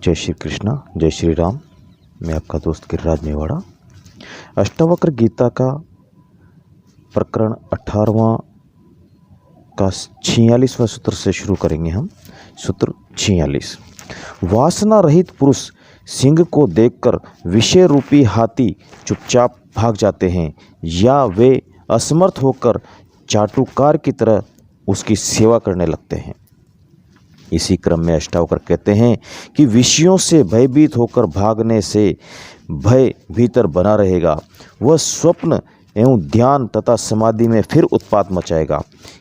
जय श्री कृष्णा, जय श्री राम। मैं आपका दोस्त गिरिराज मेवाड़ा। अष्टावक्र गीता का प्रकरण 18वां का 46वां सूत्र से शुरू करेंगे हम। सूत्र 46। वासना रहित पुरुष सिंह को देखकर विषय रूपी हाथी चुपचाप भाग जाते हैं या वे असमर्थ होकर चाटुकार की तरह उसकी सेवा करने लगते हैं। इसी क्रम में अष्टावक्र कहते हैं कि विषयों से भयभीत होकर भागने से भय भीतर बना रहेगा। वह स्वप्न एवं ध्यान तथा समाधि में फिर उत्पात मचाएगा।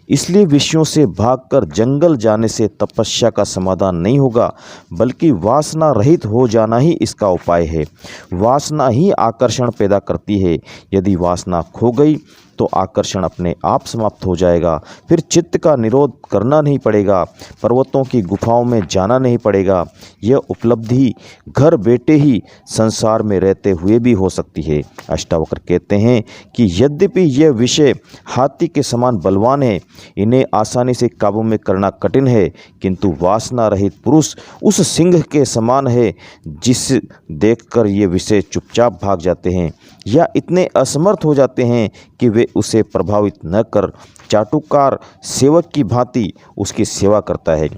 इसलिए विषयों से भागकर जंगल जाने से तपस्या का समाधान नहीं होगा, बल्कि वासना रहित हो जाना ही इसका उपाय है। वासना ही आकर्षण पैदा करती है। यदि वासना खो गई तो आकर्षण अपने आप समाप्त हो जाएगा। फिर चित्त का निरोध करना नहीं पड़ेगा, पर्वतों की गुफाओं में जाना नहीं पड़ेगा। यह उपलब्धि घर बैठे ही संसार में रहते हुए भी हो सकती है। अष्टावक्र कहते हैं कि यद्यपि यह विषय हाथी के समान बलवान है, इन्हें आसानी से काबू में करना कठिन है, किंतु वासना रहित पुरुष उस सिंह के समान है जिस देखकर ये विषय चुपचाप भाग जाते हैं या इतने असमर्थ हो जाते हैं कि वे उसे प्रभावित न कर चाटुकार सेवक की भांति उसकी सेवा करता है,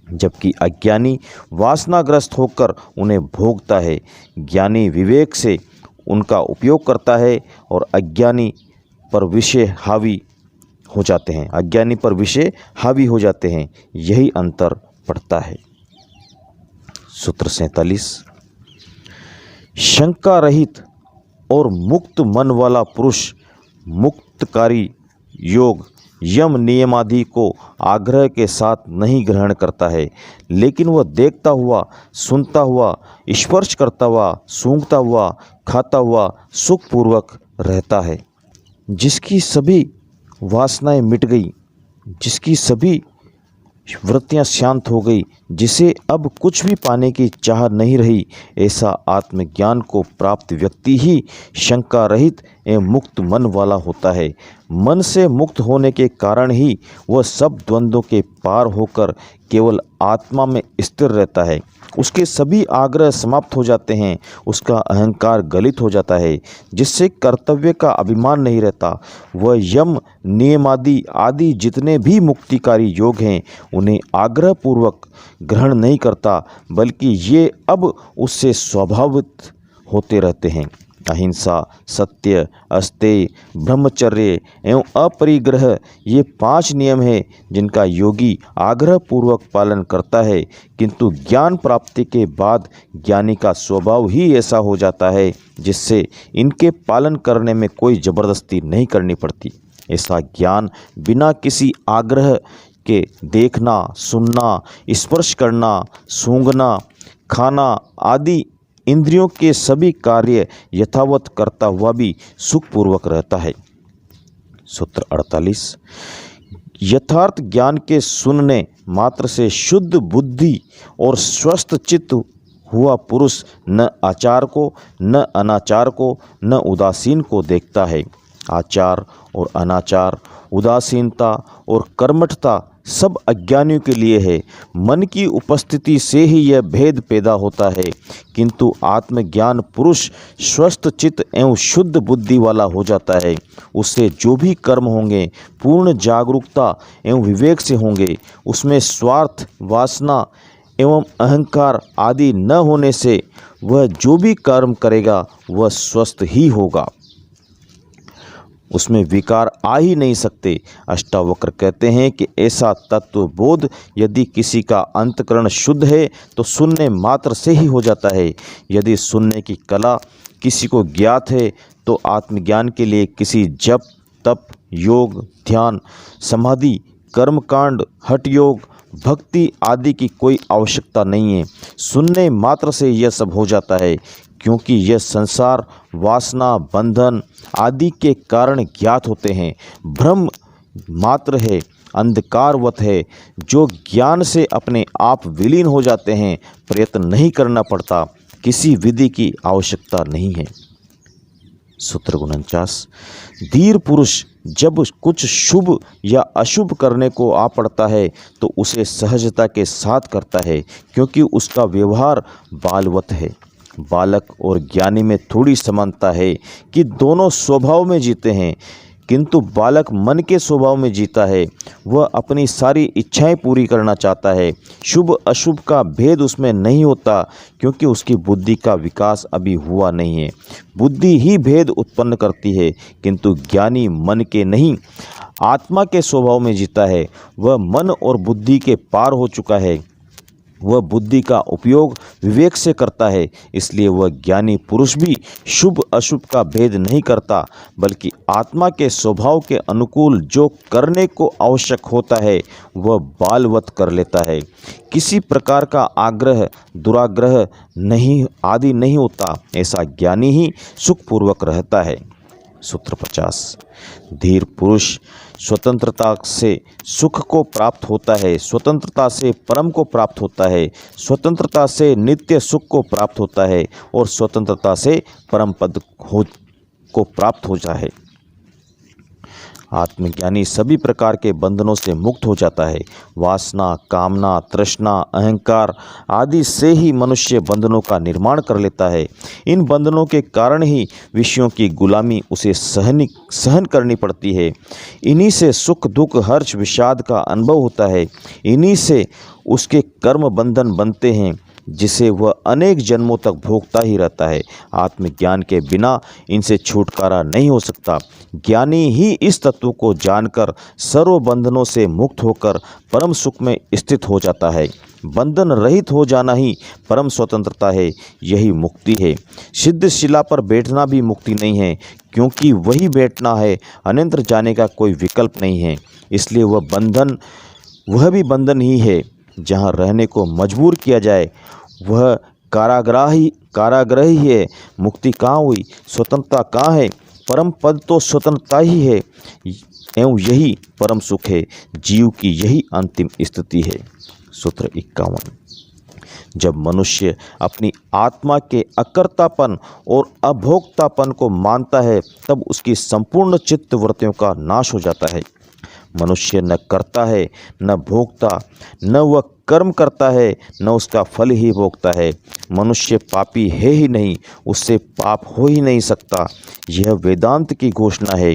जबकि अज्ञानी वासनाग्रस्त होकर उन्हें भोगता है। ज्ञानी विवेक से उनका उपयोग करता है और अज्ञानी पर विषय हावी हो जाते हैं। यही अंतर पड़ता है। सूत्र 47। शंका रहित और मुक्त मन वाला पुरुष मुक्तकारी योग यम नियमादि को आग्रह के साथ नहीं ग्रहण करता है, लेकिन वह देखता हुआ, सुनता हुआ, स्पर्श करता हुआ, सूंघता हुआ, खाता हुआ सुखपूर्वक रहता है। जिसकी सभी वासनाएं मिट गई, जिसकी सभी वृत्तियां शांत हो गई, जिसे अब कुछ भी पाने की चाह नहीं रही, ऐसा आत्मज्ञान को प्राप्त व्यक्ति ही शंका रहित एवं मुक्त मन वाला होता है। मन से मुक्त होने के कारण ही वह सब द्वंद्वों के पार होकर केवल आत्मा में स्थिर रहता है। उसके सभी आग्रह समाप्त हो जाते हैं, उसका अहंकार गलित हो जाता है, जिससे कर्तव्य का अभिमान नहीं रहता। वह यम नियमादि आदि जितने भी मुक्तिकारी योग हैं उन्हें आग्रह पूर्वक ग्रहण नहीं करता, बल्कि ये अब उससे स्वाभाविक होते रहते हैं। अहिंसा, सत्य, अस्तेय, ब्रह्मचर्य एवं अपरिग्रह ये 5 नियम हैं जिनका योगी आग्रह पूर्वक पालन करता है, किंतु ज्ञान प्राप्ति के बाद ज्ञानी का स्वभाव ही ऐसा हो जाता है जिससे इनके पालन करने में कोई जबरदस्ती नहीं करनी पड़ती। ऐसा ज्ञान बिना किसी आग्रह के देखना, सुनना, स्पर्श करना, सूंघना, खाना आदि इंद्रियों के सभी कार्य यथावत करता हुआ भी सुखपूर्वक रहता है। सूत्र 48। यथार्थ ज्ञान के सुनने मात्र से शुद्ध बुद्धि और स्वस्थ चित्त हुआ पुरुष न आचार को, न अनाचार को, न उदासीन को देखता है। आचार और अनाचार, उदासीनता और कर्मठता सब अज्ञानियों के लिए है। मन की उपस्थिति से ही यह भेद पैदा होता है, किंतु आत्मज्ञान पुरुष स्वस्थ चित्त एवं शुद्ध बुद्धि वाला हो जाता है। उससे जो भी कर्म होंगे पूर्ण जागरूकता एवं विवेक से होंगे। उसमें स्वार्थ, वासना एवं अहंकार आदि न होने से वह जो भी कर्म करेगा वह स्वस्थ ही होगा, उसमें विकार आ ही नहीं सकते। अष्टावक्र कहते हैं कि ऐसा तत्वबोध यदि किसी का अंतकरण शुद्ध है तो सुनने मात्र से ही हो जाता है। यदि सुनने की कला किसी को ज्ञात है तो आत्मज्ञान के लिए किसी जप, तप, योग, ध्यान, समाधि, कर्मकांड, हठ योग, भक्ति आदि की कोई आवश्यकता नहीं है। सुनने मात्र से यह सब हो जाता है, क्योंकि यह संसार वासना, बंधन आदि के कारण ज्ञात होते हैं। भ्रम मात्र है, अंधकारवत है, जो ज्ञान से अपने आप विलीन हो जाते हैं। प्रयत्न नहीं करना पड़ता, किसी विधि की आवश्यकता नहीं है। सूत्र 49। धीर पुरुष जब कुछ शुभ या अशुभ करने को आ पड़ता है तो उसे सहजता के साथ करता है, क्योंकि उसका व्यवहार बालवत है। बालक और ज्ञानी में थोड़ी समानता है कि दोनों स्वभाव में जीते हैं, किंतु बालक मन के स्वभाव में जीता है। वह अपनी सारी इच्छाएं पूरी करना चाहता है। शुभ अशुभ का भेद उसमें नहीं होता, क्योंकि उसकी बुद्धि का विकास अभी हुआ नहीं है। बुद्धि ही भेद उत्पन्न करती है, किंतु ज्ञानी मन के नहीं, आत्मा के स्वभाव में जीता है। वह मन और बुद्धि के पार हो चुका है। वह बुद्धि का उपयोग विवेक से करता है, इसलिए वह ज्ञानी पुरुष भी शुभ अशुभ का भेद नहीं करता, बल्कि आत्मा के स्वभाव के अनुकूल जो करने को आवश्यक होता है वह बालवत कर लेता है। किसी प्रकार का आग्रह, दुराग्रह नहीं आदि नहीं होता। ऐसा ज्ञानी ही सुखपूर्वक रहता है। सूत्र 50। धीर पुरुष स्वतंत्रता से सुख को प्राप्त होता है, स्वतंत्रता से परम को प्राप्त होता है, स्वतंत्रता से नित्य सुख को प्राप्त होता है और स्वतंत्रता से परम पद को प्राप्त होता है। आत्मज्ञानी सभी प्रकार के बंधनों से मुक्त हो जाता है। वासना, कामना, तृष्णा, अहंकार आदि से ही मनुष्य बंधनों का निर्माण कर लेता है। इन बंधनों के कारण ही विषयों की गुलामी उसे सहन करनी पड़ती है। इन्हीं से सुख दुख हर्ष विषाद का अनुभव होता है। इन्हीं से उसके कर्म बंधन बनते हैं, जिसे वह अनेक जन्मों तक भोगता ही रहता है। आत्मज्ञान के बिना इनसे छुटकारा नहीं हो सकता। ज्ञानी ही इस तत्व को जानकर सर्व बंधनों से मुक्त होकर परम सुख में स्थित हो जाता है। बंधन रहित हो जाना ही परम स्वतंत्रता है, यही मुक्ति है। सिद्ध शिला पर बैठना भी मुक्ति नहीं है, क्योंकि वही बैठना है, अन्यत्र जाने का कोई विकल्प नहीं है। इसलिए वह भी बंधन ही है। जहाँ रहने को मजबूर किया जाए वह कारागृह ही है। मुक्ति कहाँ हुई? स्वतंत्रता कहाँ है? परम पद तो स्वतंत्रता ही है, एवं यही परम सुख है। जीव की यही अंतिम स्थिति है। सूत्र 51। जब मनुष्य अपनी आत्मा के अकर्तापन और अभोक्तापन को मानता है, तब उसकी संपूर्ण चित्त वृत्तियों का नाश हो जाता है। मनुष्य न करता है न भोगता, न वह कर्म करता है न उसका फल ही भोगता है। मनुष्य पापी है ही नहीं, उससे पाप हो ही नहीं सकता, यह वेदांत की घोषणा है।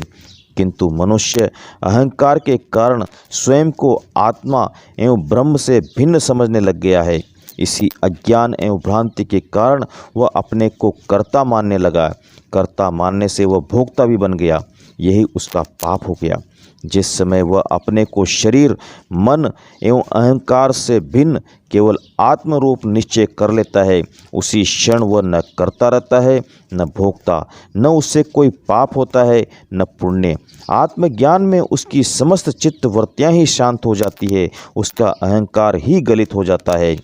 किंतु मनुष्य अहंकार के कारण स्वयं को आत्मा एवं ब्रह्म से भिन्न समझने लग गया है। इसी अज्ञान एवं भ्रांति के कारण वह अपने को कर्ता मानने लगा। कर्ता मानने से वह भोक्ता भी बन गया, यही उसका पाप हो गया। जिस समय वह अपने को शरीर, मन एवं अहंकार से भिन्न केवल आत्म रूप निश्चय कर लेता है, उसी क्षण वह न करता रहता है न भोगता, न उससे कोई पाप होता है न पुण्य। आत्मज्ञान में उसकी समस्त चित्त वृत्तियाँ ही शांत हो जाती है, उसका अहंकार ही गलित हो जाता है,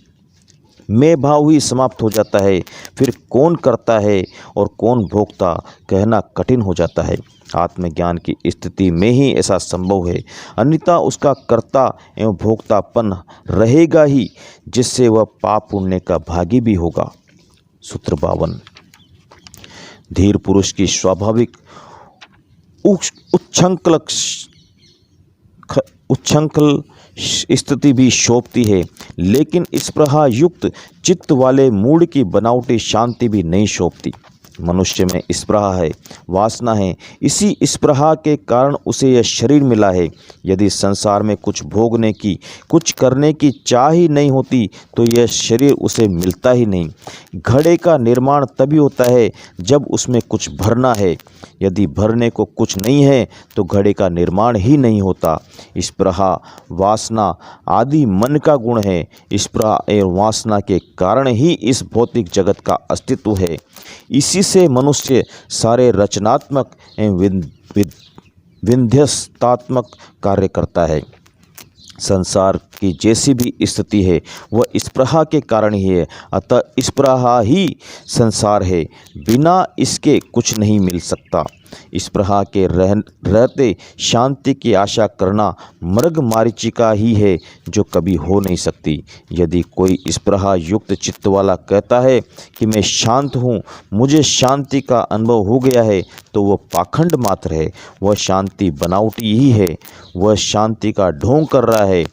मैं भाव ही समाप्त हो जाता है। फिर कौन करता है और कौन भोगता कहना कठिन हो जाता है। आत्मज्ञान की स्थिति में ही ऐसा संभव है, अन्यथा उसका कर्ता एवं भोक्तापन रहेगा ही, जिससे वह पाप पुण्य का भागी भी होगा। सूत्र 52। धीर पुरुष की स्वाभाविक उच्छृंखल स्थिति भी शोभती है, लेकिन स्पृहा युक्त चित्त वाले मूड की बनावटी शांति भी नहीं शोभती। मनुष्य में स्पृहा है, वासना है, इसी स्पृहा के कारण उसे यह शरीर मिला है। यदि संसार में कुछ भोगने की, कुछ करने की चाह ही नहीं होती तो यह शरीर उसे मिलता ही नहीं। घड़े का निर्माण तभी होता है जब उसमें कुछ भरना है, यदि भरने को कुछ नहीं है तो घड़े का निर्माण ही नहीं होता। स्पृहा, वासना आदि मन का गुण है। स्पृहा एवं वासना के कारण ही इस भौतिक जगत का अस्तित्व है। इसी से मनुष्य सारे रचनात्मक एवं विध्यस्तात्मक कार्य करता है। संसार की जैसी भी स्थिति है वह स्पृहा के कारण ही है, अतः स्पृहा ही संसार है, बिना इसके कुछ नहीं मिल सकता। स्पृहा के रहते शांति की आशा करना मृग मारीचिका ही है जो कभी हो नहीं सकती। यदि कोई स्पृहा युक्त चित्त वाला कहता है कि मैं शांत हूँ, मुझे शांति का अनुभव हो गया है, तो वह पाखंड मात्र है। वह शांति बनावटी ही है। वह शांति का ढोंग कर रहा है।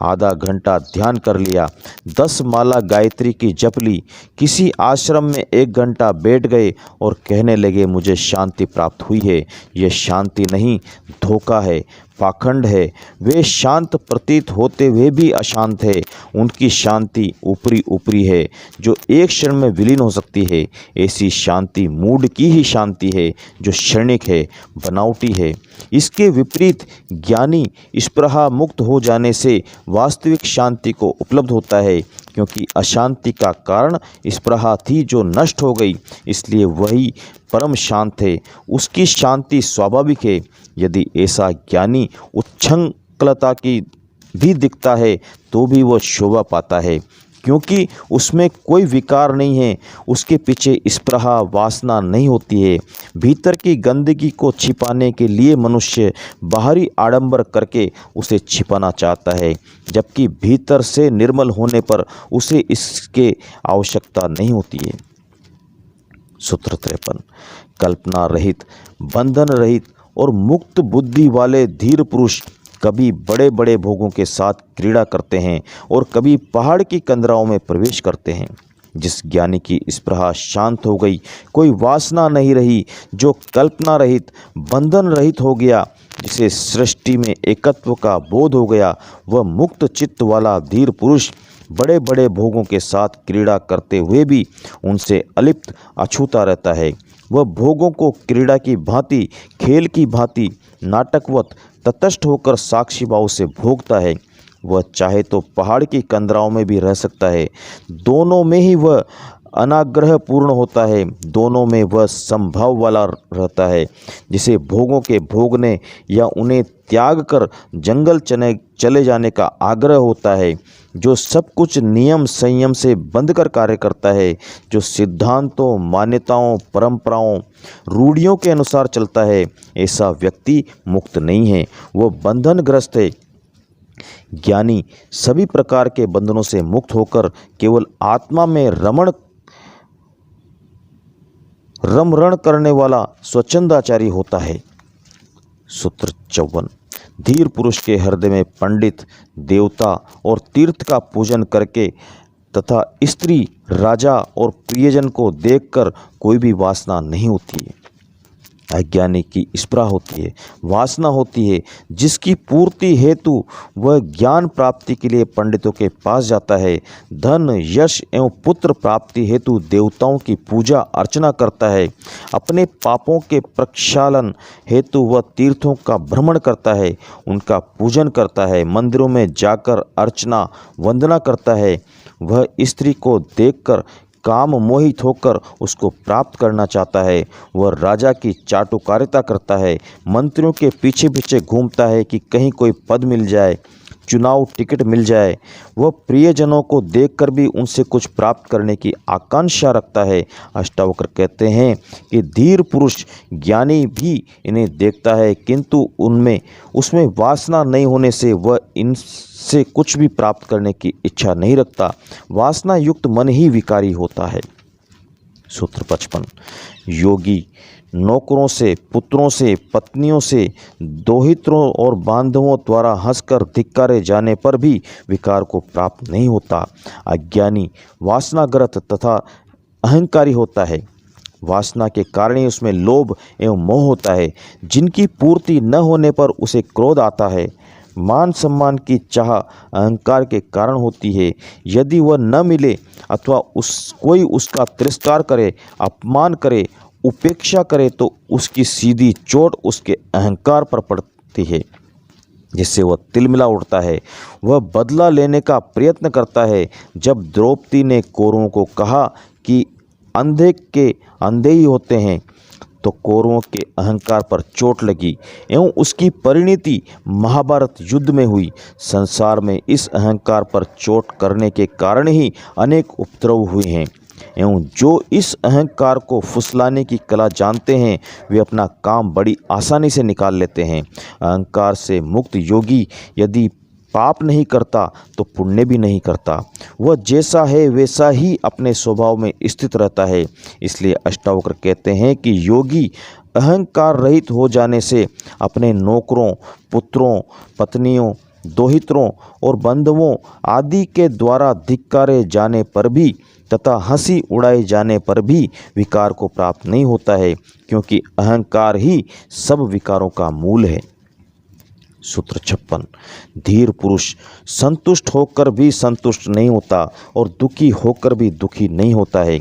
आधा घंटा ध्यान कर लिया, 10 माला गायत्री की जप ली, किसी आश्रम में 1 घंटा बैठ गए और कहने लगे मुझे शांति प्राप्त हुई है। यह शांति नहीं, धोखा है, पाखंड है। वे शांत प्रतीत होते हुए भी अशांत है। उनकी शांति ऊपरी ऊपरी है जो एक क्षण में विलीन हो सकती है। ऐसी शांति मूड की ही शांति है जो क्षणिक है, बनावटी है। इसके विपरीत ज्ञानी स्पृहा मुक्त हो जाने से वास्तविक शांति को उपलब्ध होता है, क्योंकि अशांति का कारण स्पृहा थी जो नष्ट हो गई, इसलिए वही परम शांत है। उसकी शांति स्वाभाविक है। यदि ऐसा ज्ञानी उच्छृंखलता की भी दिखता है तो भी वह शोभा पाता है, क्योंकि उसमें कोई विकार नहीं है। उसके पीछे स्पृहा वासना नहीं होती है। भीतर की गंदगी को छिपाने के लिए मनुष्य बाहरी आडंबर करके उसे छिपाना चाहता है, जबकि भीतर से निर्मल होने पर उसे इसके आवश्यकता नहीं होती है। सूत्र 53। कल्पना रहित, बंधन रहित और मुक्त बुद्धि वाले धीर पुरुष कभी बड़े बड़े भोगों के साथ क्रीड़ा करते हैं और कभी पहाड़ की कंदराओं में प्रवेश करते हैं। जिस ज्ञानी की स्पृहा शांत हो गई, कोई वासना नहीं रही, जो कल्पना रहित, बंधन रहित हो गया, जिसे सृष्टि में एकत्व का बोध हो गया, वह मुक्त चित्त वाला धीर पुरुष बड़े बड़े भोगों के साथ क्रीड़ा करते हुए भी उनसे अलिप्त अछूता रहता है। वह भोगों को क्रीड़ा की भांति, खेल की भांति, नाटकवत तटस्थ होकर साक्षी भाव से भोगता है। वह चाहे तो पहाड़ की कंदराओं में भी रह सकता है। दोनों में ही वह अनाग्रह पूर्ण होता है। दोनों में वह संभाव वाला रहता है। जिसे भोगों के भोगने या उन्हें त्याग कर जंगल चले जाने का आग्रह होता है, जो सब कुछ नियम संयम से बंध कर कार्य करता है, जो सिद्धांतों, मान्यताओं, परंपराओं, रूढ़ियों के अनुसार चलता है, ऐसा व्यक्ति मुक्त नहीं है, वह बंधनग्रस्त है। ज्ञानी सभी प्रकार के बंधनों से मुक्त होकर केवल आत्मा में रमण करने वाला स्वच्छंदाचारी होता है। सूत्र 54। धीर पुरुष के हृदय में पंडित, देवता और तीर्थ का पूजन करके तथा स्त्री, राजा और प्रियजन को देखकर कोई भी वासना नहीं होती है। अज्ञानी की स्पृहा होती है, वासना होती है, जिसकी पूर्ति हेतु वह ज्ञान प्राप्ति के लिए पंडितों के पास जाता है। धन, यश एवं पुत्र प्राप्ति हेतु देवताओं की पूजा अर्चना करता है। अपने पापों के प्रक्षालन हेतु वह तीर्थों का भ्रमण करता है, उनका पूजन करता है, मंदिरों में जाकर अर्चना वंदना करता है। वह स्त्री को देखकर काम मोहित होकर उसको प्राप्त करना चाहता है। वह राजा की चाटुकारिता करता है, मंत्रियों के पीछे पीछे घूमता है कि कहीं कोई पद मिल जाए, चुनाव टिकट मिल जाए। वह प्रियजनों को देखकर भी उनसे कुछ प्राप्त करने की आकांक्षा रखता है। अष्टावक्र कहते हैं कि धीर पुरुष ज्ञानी भी इन्हें देखता है, किंतु उसमें वासना नहीं होने से वह इनसे कुछ भी प्राप्त करने की इच्छा नहीं रखता। वासना युक्त मन ही विकारी होता है। सूत्र 55। योगी नौकरों से, पुत्रों से, पत्नियों से, दोहित्रों और बांधवों द्वारा हंसकर धिक्कारे जाने पर भी विकार को प्राप्त नहीं होता। अज्ञानी वासनाग्रस्त तथा अहंकारी होता है। वासना के कारण ही उसमें लोभ एवं मोह होता है, जिनकी पूर्ति न होने पर उसे क्रोध आता है। मान सम्मान की चाह अहंकार के कारण होती है। यदि वह न मिले अथवा कोई उसका तिरस्कार करे, अपमान करे, उपेक्षा करे, तो उसकी सीधी चोट उसके अहंकार पर पड़ती है, जिससे वह तिलमिला उठता है। वह बदला लेने का प्रयत्न करता है। जब द्रौपदी ने कौरवों को कहा कि अंधे के अंधे ही होते हैं, तो कौरवों के अहंकार पर चोट लगी एवं उसकी परिणति महाभारत युद्ध में हुई। संसार में इस अहंकार पर चोट करने के कारण ही अनेक उपद्रव हुए हैं। एवं जो इस अहंकार को फुसलाने की कला जानते हैं वे अपना काम बड़ी आसानी से निकाल लेते हैं। अहंकार से मुक्त योगी यदि पाप नहीं करता तो पुण्य भी नहीं करता। वह जैसा है वैसा ही अपने स्वभाव में स्थित रहता है। इसलिए अष्टावक्र कहते हैं कि योगी अहंकार रहित हो जाने से अपने नौकरों, पुत्रों, पत्नियों, दोहित्रों और बंधुओं आदि के द्वारा धिक्कारे जाने पर भी तथा हंसी उड़ाए जाने पर भी विकार को प्राप्त नहीं होता है, क्योंकि अहंकार ही सब विकारों का मूल है। सूत्र 56। धीर पुरुष संतुष्ट होकर भी संतुष्ट नहीं होता और दुखी होकर भी दुखी नहीं होता है।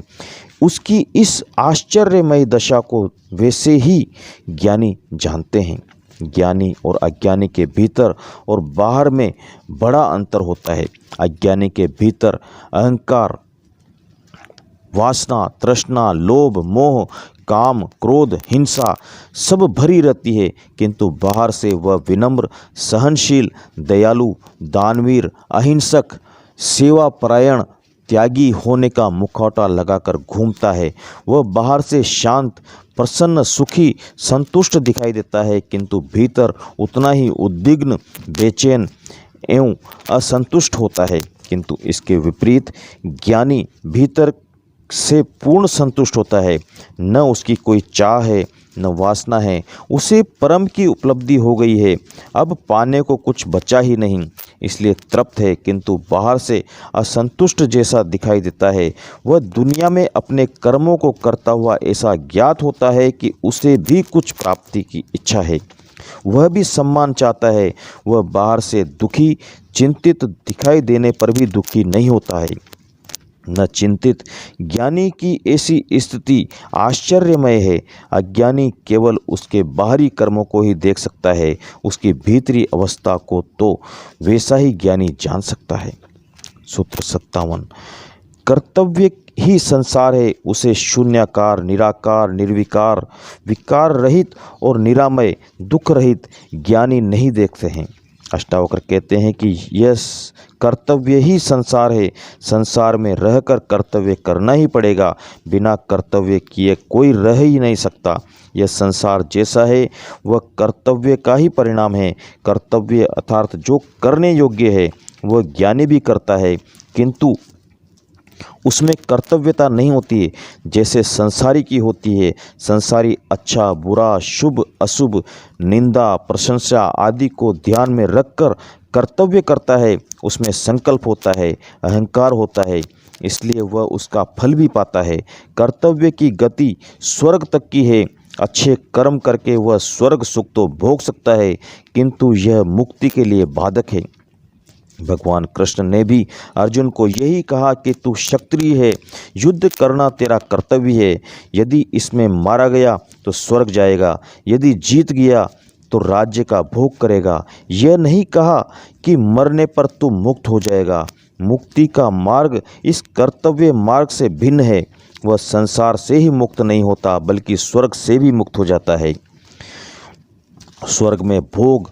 उसकी इस आश्चर्यमय दशा को वैसे ही ज्ञानी जानते हैं। ज्ञानी और अज्ञानी के भीतर और बाहर में बड़ा अंतर होता है। अज्ञानी के भीतर अहंकार, वासना, तृष्णा, लोभ, मोह, काम, क्रोध, हिंसा सब भरी रहती है, किंतु बाहर से वह विनम्र, सहनशील, दयालु, दानवीर, अहिंसक, सेवापरायण, त्यागी होने का मुखौटा लगाकर घूमता है। वह बाहर से शांत, प्रसन्न, सुखी, संतुष्ट दिखाई देता है, किंतु भीतर उतना ही उद्विग्न, बेचैन एवं असंतुष्ट होता है। किंतु इसके विपरीत ज्ञानी भीतर से पूर्ण संतुष्ट होता है। न उसकी कोई चाह है न वासना है। उसे परम की उपलब्धि हो गई है। अब पाने को कुछ बचा ही नहीं, इसलिए तृप्त है, किंतु बाहर से असंतुष्ट जैसा दिखाई देता है। वह दुनिया में अपने कर्मों को करता हुआ ऐसा ज्ञात होता है कि उसे भी कुछ प्राप्ति की इच्छा है, वह भी सम्मान चाहता है। वह बाहर से दुखी, चिंतित दिखाई देने पर भी दुखी नहीं होता है, न चिंतित। ज्ञानी की ऐसी स्थिति आश्चर्यमय है। अज्ञानी केवल उसके बाहरी कर्मों को ही देख सकता है, उसकी भीतरी अवस्था को तो वैसा ही ज्ञानी जान सकता है। सूत्र 57। कर्तव्य ही संसार है, उसे शून्याकार, निराकार, निर्विकार, विकार रहित और निरामय, दुख रहित ज्ञानी नहीं देखते हैं। अष्टावक्र कहते हैं कि यह कर्तव्य ही संसार है। संसार में रहकर कर्तव्य करना ही पड़ेगा। बिना कर्तव्य किए कोई रह ही नहीं सकता। यह संसार जैसा है वह कर्तव्य का ही परिणाम है। कर्तव्य अर्थात जो करने योग्य है वह ज्ञानी भी करता है, किंतु उसमें कर्तव्यता नहीं होती है जैसे संसारी की होती है। संसारी अच्छा, बुरा, शुभ, अशुभ, निंदा, प्रशंसा आदि को ध्यान में रखकर कर्तव्य करता है। उसमें संकल्प होता है, अहंकार होता है, इसलिए वह उसका फल भी पाता है। कर्तव्य की गति स्वर्ग तक की है। अच्छे कर्म करके वह स्वर्ग सुख तो भोग सकता है, किंतु यह मुक्ति के लिए बाधक है। भगवान कृष्ण ने भी अर्जुन को यही कहा कि तू क्षत्रिय है, युद्ध करना तेरा कर्तव्य है। यदि इसमें मारा गया तो स्वर्ग जाएगा, यदि जीत गया तो राज्य का भोग करेगा। यह नहीं कहा कि मरने पर तू मुक्त हो जाएगा। मुक्ति का मार्ग इस कर्तव्य मार्ग से भिन्न है। वह संसार से ही मुक्त नहीं होता, बल्कि स्वर्ग से भी मुक्त हो जाता है। स्वर्ग में भोग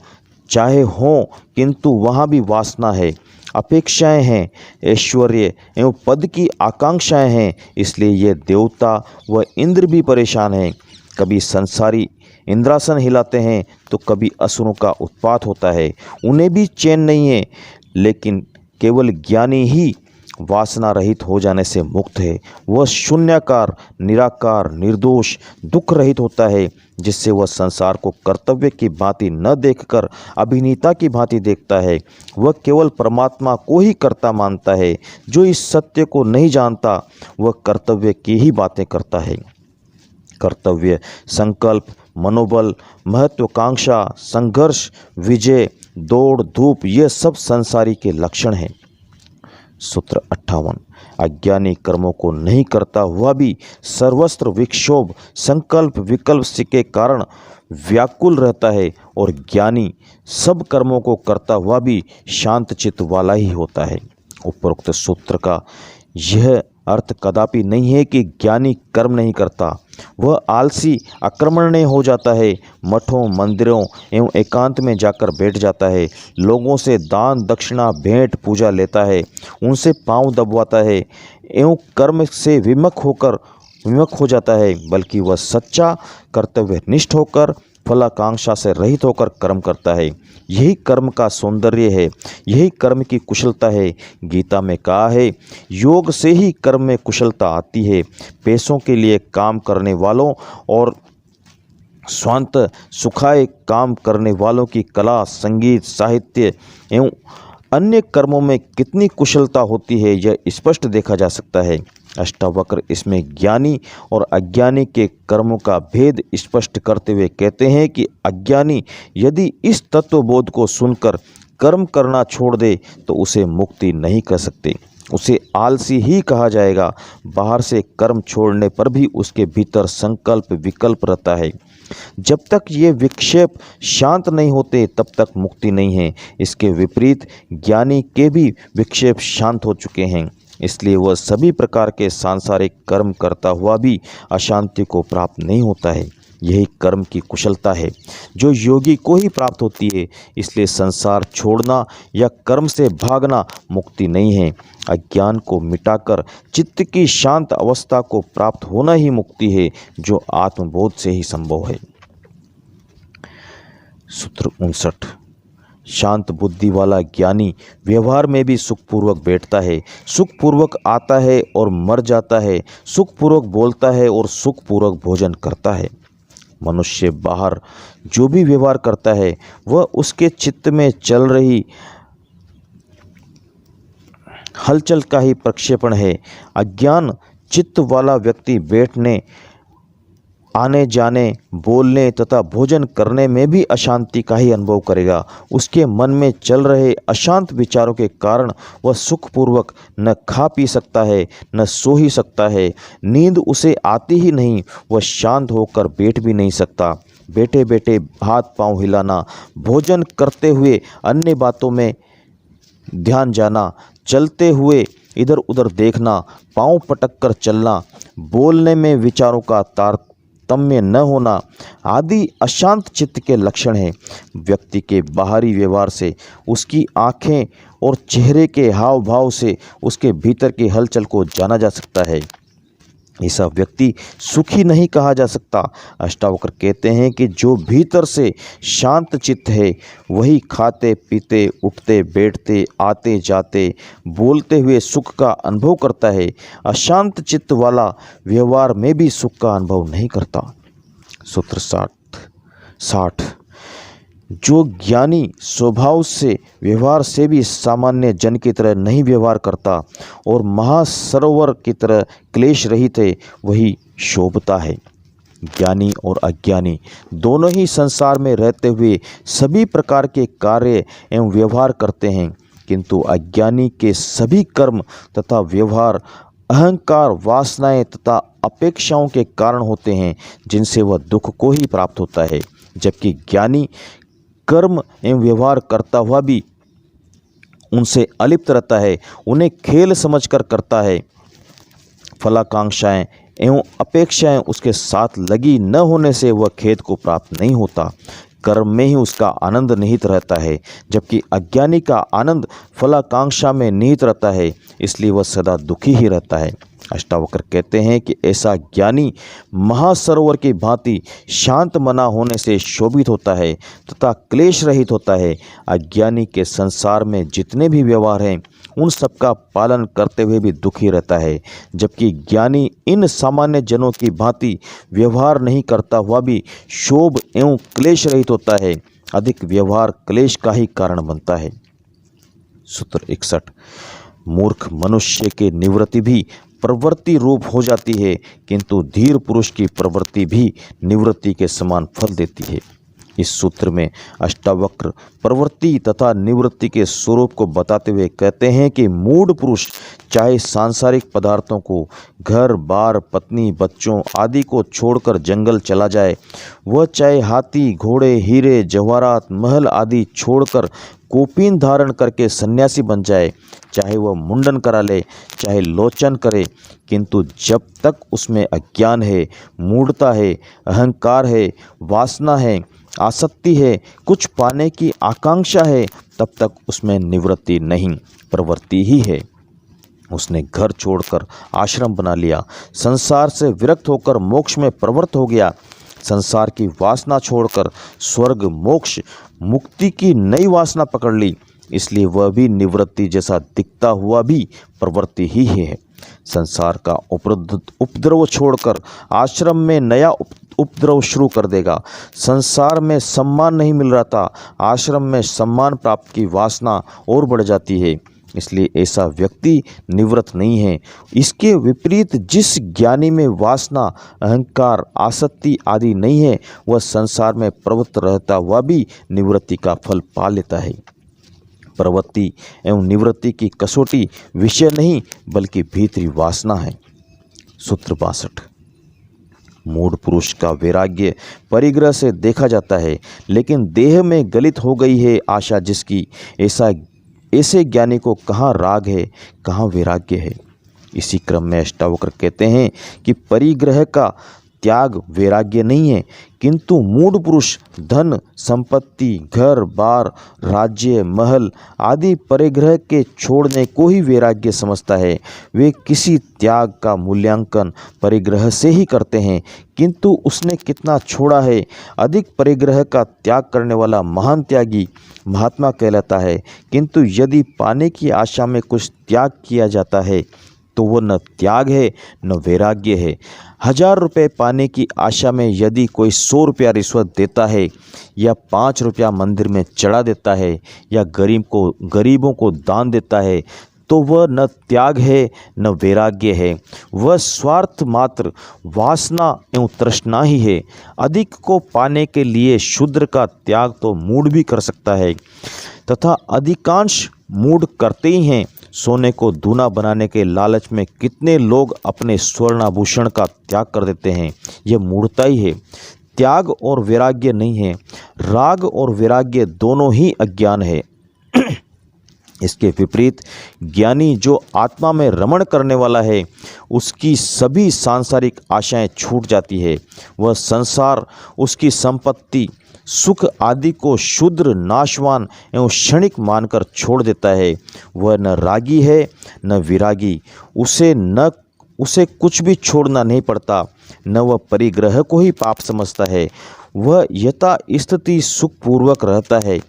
चाहे हों, किंतु वहाँ भी वासना है, अपेक्षाएं हैं, ऐश्वर्य एवं पद की आकांक्षाएं हैं। इसलिए ये देवता व इंद्र भी परेशान हैं। कभी संसारी इंद्रासन हिलाते हैं तो कभी असुरों का उत्पात होता है। उन्हें भी चैन नहीं है, लेकिन केवल ज्ञानी ही वासना रहित हो जाने से मुक्त है। वह शून्याकार, निराकार, निर्दोष, दुख रहित होता है, जिससे वह संसार को कर्तव्य की भांति न देखकर अभिनेता की भांति देखता है। वह केवल परमात्मा को ही कर्ता मानता है। जो इस सत्य को नहीं जानता वह कर्तव्य की ही बातें करता है। कर्तव्य, संकल्प, मनोबल, महत्वाकांक्षा, संघर्ष, विजय, दौड़ धूप ये सब संसारी के लक्षण हैं। सूत्र 58। अज्ञानी कर्मों को नहीं करता हुआ भी सर्वस्त्र विक्षोभ, संकल्प, विकल्प के कारण व्याकुल रहता है, और ज्ञानी सब कर्मों को करता हुआ भी शांत चित्त वाला ही होता है। उपरोक्त सूत्र का यह अर्थ कदापि नहीं है कि ज्ञानी कर्म नहीं करता। वह आलसी अकर्मण्य हो जाता है, मठों मंदिरों एवं एकांत में जाकर बैठ जाता है, लोगों से दान दक्षिणा भेंट पूजा लेता है, उनसे पांव दबवाता है एवं कर्म से विमुख हो जाता है, बल्कि वह सच्चा कर्तव्यनिष्ठ होकर फलाकांक्षा से रहित होकर कर्म करता है। यही कर्म का सौंदर्य है, यही कर्म की कुशलता है। गीता में कहा है, योग से ही कर्म में कुशलता आती है। पैसों के लिए काम करने वालों और स्वांत सुखाए काम करने वालों की कला, संगीत, साहित्य एवं अन्य कर्मों में कितनी कुशलता होती है, यह स्पष्ट देखा जा सकता है। अष्टावक्र इसमें ज्ञानी और अज्ञानी के कर्मों का भेद स्पष्ट करते हुए कहते हैं कि अज्ञानी यदि इस तत्वबोध को सुनकर कर्म करना छोड़ दे तो उसे मुक्ति नहीं कर सकते, उसे आलसी ही कहा जाएगा। बाहर से कर्म छोड़ने पर भी उसके भीतर संकल्प विकल्प रहता है। जब तक ये विक्षेप शांत नहीं होते तब तक मुक्ति नहीं है। इसके विपरीत ज्ञानी के भी विक्षेप शांत हो चुके हैं, इसलिए वह सभी प्रकार के सांसारिक कर्म करता हुआ भी अशांति को प्राप्त नहीं होता है। यही कर्म की कुशलता है जो योगी को ही प्राप्त होती है। इसलिए संसार छोड़ना या कर्म से भागना मुक्ति नहीं है। अज्ञान को मिटाकर चित्त की शांत अवस्था को प्राप्त होना ही मुक्ति है, जो आत्मबोध से ही संभव है। सूत्र 59। शांत बुद्धि वाला ज्ञानी व्यवहार में भी सुखपूर्वक बैठता है, सुखपूर्वक आता है और मर जाता है, सुखपूर्वक बोलता है और सुखपूर्वक भोजन करता है। मनुष्य बाहर जो भी व्यवहार करता है वह उसके चित्त में चल रही हलचल का ही प्रक्षेपण है। अज्ञान चित्त वाला व्यक्ति बैठने, आने जाने, बोलने तथा भोजन करने में भी अशांति का ही अनुभव करेगा। उसके मन में चल रहे अशांत विचारों के कारण वह सुखपूर्वक न खा पी सकता है, न सो ही सकता है, नींद उसे आती ही नहीं, वह शांत होकर बैठ भी नहीं सकता। बैठे बैठे हाथ पांव हिलाना, भोजन करते हुए अन्य बातों में ध्यान जाना, चलते हुए इधर उधर देखना, पांव पटक कर चलना, बोलने में विचारों का तारतम्य न होना आदि अशांत चित्त के लक्षण हैं। व्यक्ति के बाहरी व्यवहार से, उसकी आँखें और चेहरे के हाव भाव से उसके भीतर की हलचल को जाना जा सकता है। ऐसा व्यक्ति सुखी नहीं कहा जा सकता। अष्टावक्र कहते हैं कि जो भीतर से शांत चित्त है वही खाते पीते, उठते बैठते, आते जाते, बोलते हुए सुख का अनुभव करता है। अशांत चित्त वाला व्यवहार में भी सुख का अनुभव नहीं करता। सूत्र 60। जो ज्ञानी स्वभाव से, व्यवहार से भी सामान्य जन की तरह नहीं व्यवहार करता और महासरोवर की तरह क्लेश रहित है, वही शोभता है। ज्ञानी और अज्ञानी दोनों ही संसार में रहते हुए सभी प्रकार के कार्य एवं व्यवहार करते हैं, किंतु अज्ञानी के सभी कर्म तथा व्यवहार अहंकार, वासनाएं तथा अपेक्षाओं के कारण होते हैं, जिनसे वह दुख को ही प्राप्त होता है। जबकि ज्ञानी कर्म एवं व्यवहार करता हुआ भी उनसे अलिप्त रहता है, उन्हें खेल समझकर करता है। फलाकांक्षाएं एवं अपेक्षाएं उसके साथ लगी न होने से वह खेद को प्राप्त नहीं होता। कर्म में ही उसका आनंद निहित रहता है, जबकि अज्ञानी का आनंद फलाकांक्षा में निहित रहता है, इसलिए वह सदा दुखी ही रहता है। अष्टावक्र कहते हैं कि ऐसा ज्ञानी महासरोवर की भांति शांत मना होने से शोभित होता है तथा क्लेश रहित होता है। अज्ञानी के संसार में जितने भी व्यवहार हैं उन सबका पालन करते हुए भी दुखी रहता है, जबकि ज्ञानी इन सामान्य जनों की भांति व्यवहार नहीं करता हुआ भी शोभ एवं क्लेश रहित होता है। अधिक व्यवहार क्लेश का ही कारण बनता है। सूत्र 61। मूर्ख मनुष्य के निवृत्ति भी प्रवृत्ति रूप हो जाती है, किंतु धीर पुरुष की प्रवृत्ति भी निवृत्ति के समान फल देती है। इस सूत्र में अष्टावक्र प्रवृत्ति तथा निवृत्ति के स्वरूप को बताते हुए कहते हैं कि मूढ़ पुरुष चाहे सांसारिक पदार्थों को, घर बार, पत्नी, बच्चों आदि को छोड़कर जंगल चला जाए, वह चाहे हाथी, घोड़े, हीरे, जवाहरात, महल आदि छोड़कर कौपीन धारण करके सन्यासी बन जाए, चाहे वह मुंडन करा ले, चाहे लोचन करे, किंतु जब तक उसमें अज्ञान है, मूढ़ता है, अहंकार है, वासना है, आसक्ति है, कुछ पाने की आकांक्षा है, तब तक उसमें निवृत्ति नहीं, प्रवृत्ति ही है। उसने घर छोड़कर आश्रम बना लिया, संसार से विरक्त होकर मोक्ष में प्रवृत्त हो गया, संसार की वासना छोड़कर स्वर्ग मोक्ष मुक्ति की नई वासना पकड़ ली, इसलिए वह भी निवृत्ति जैसा दिखता हुआ भी प्रवृत्ति ही है। संसार का उपद्रव छोड़कर आश्रम में नया उपद्रव शुरू कर देगा। संसार में सम्मान नहीं मिल रहा था, आश्रम में सम्मान प्राप्त की वासना और बढ़ जाती है, इसलिए ऐसा व्यक्ति निवृत्त नहीं है। इसके विपरीत जिस ज्ञानी में वासना, अहंकार, आसक्ति आदि नहीं है, वह संसार में प्रवृत्त रहता हुआ भी निवृत्ति का फल पा लेता है। प्रवृत्ति एवं निवृत्ति की कसौटी विषय नहीं बल्कि भीतरी वासना है। सूत्र 62। मूढ़ पुरुष का वैराग्य परिग्रह से देखा जाता है, लेकिन देह में गलित हो गई है आशा जिसकी, ऐसे ज्ञानी को कहाँ राग है, कहाँ वैराग्य है। इसी क्रम में अष्टावक्र कहते हैं कि परिग्रह का त्याग वैराग्य नहीं है, किंतु मूढ़ पुरुष धन संपत्ति, घर बार, राज्य, महल आदि परिग्रह के छोड़ने को ही वैराग्य समझता है। वे किसी त्याग का मूल्यांकन परिग्रह से ही करते हैं, किंतु उसने कितना छोड़ा है। अधिक परिग्रह का त्याग करने वाला महान त्यागी महात्मा कहलाता है, किंतु यदि पाने की आशा में कुछ त्याग किया जाता है तो वह न त्याग है न वैराग्य है। 1000 रुपये पाने की आशा में यदि कोई 100 रुपया रिश्वत देता है या 5 रुपया मंदिर में चढ़ा देता है या गरीबों को दान देता है तो वह न त्याग है न वैराग्य है, वह स्वार्थ मात्र वासना एवं तृष्णा ही है। अधिक को पाने के लिए शूद्र का त्याग तो मूढ़ भी कर सकता है, तथा अधिकांश मूढ़ करते ही हैं। सोने को दूना बनाने के लालच में कितने लोग अपने स्वर्णाभूषण का त्याग कर देते हैं, यह मूढ़ता ही है, त्याग और वैराग्य नहीं है। राग और वैराग्य दोनों ही अज्ञान है। इसके विपरीत ज्ञानी जो आत्मा में रमण करने वाला है, उसकी सभी सांसारिक आशाएं छूट जाती है। वह संसार, उसकी संपत्ति, सुख आदि को शुद्र, नाशवान एवं क्षणिक मानकर छोड़ देता है। वह न रागी है न विरागी, उसे कुछ भी छोड़ना नहीं पड़ता, न वह परिग्रह को ही पाप समझता है। वह यथा स्थिति सुखपूर्वक रहता है।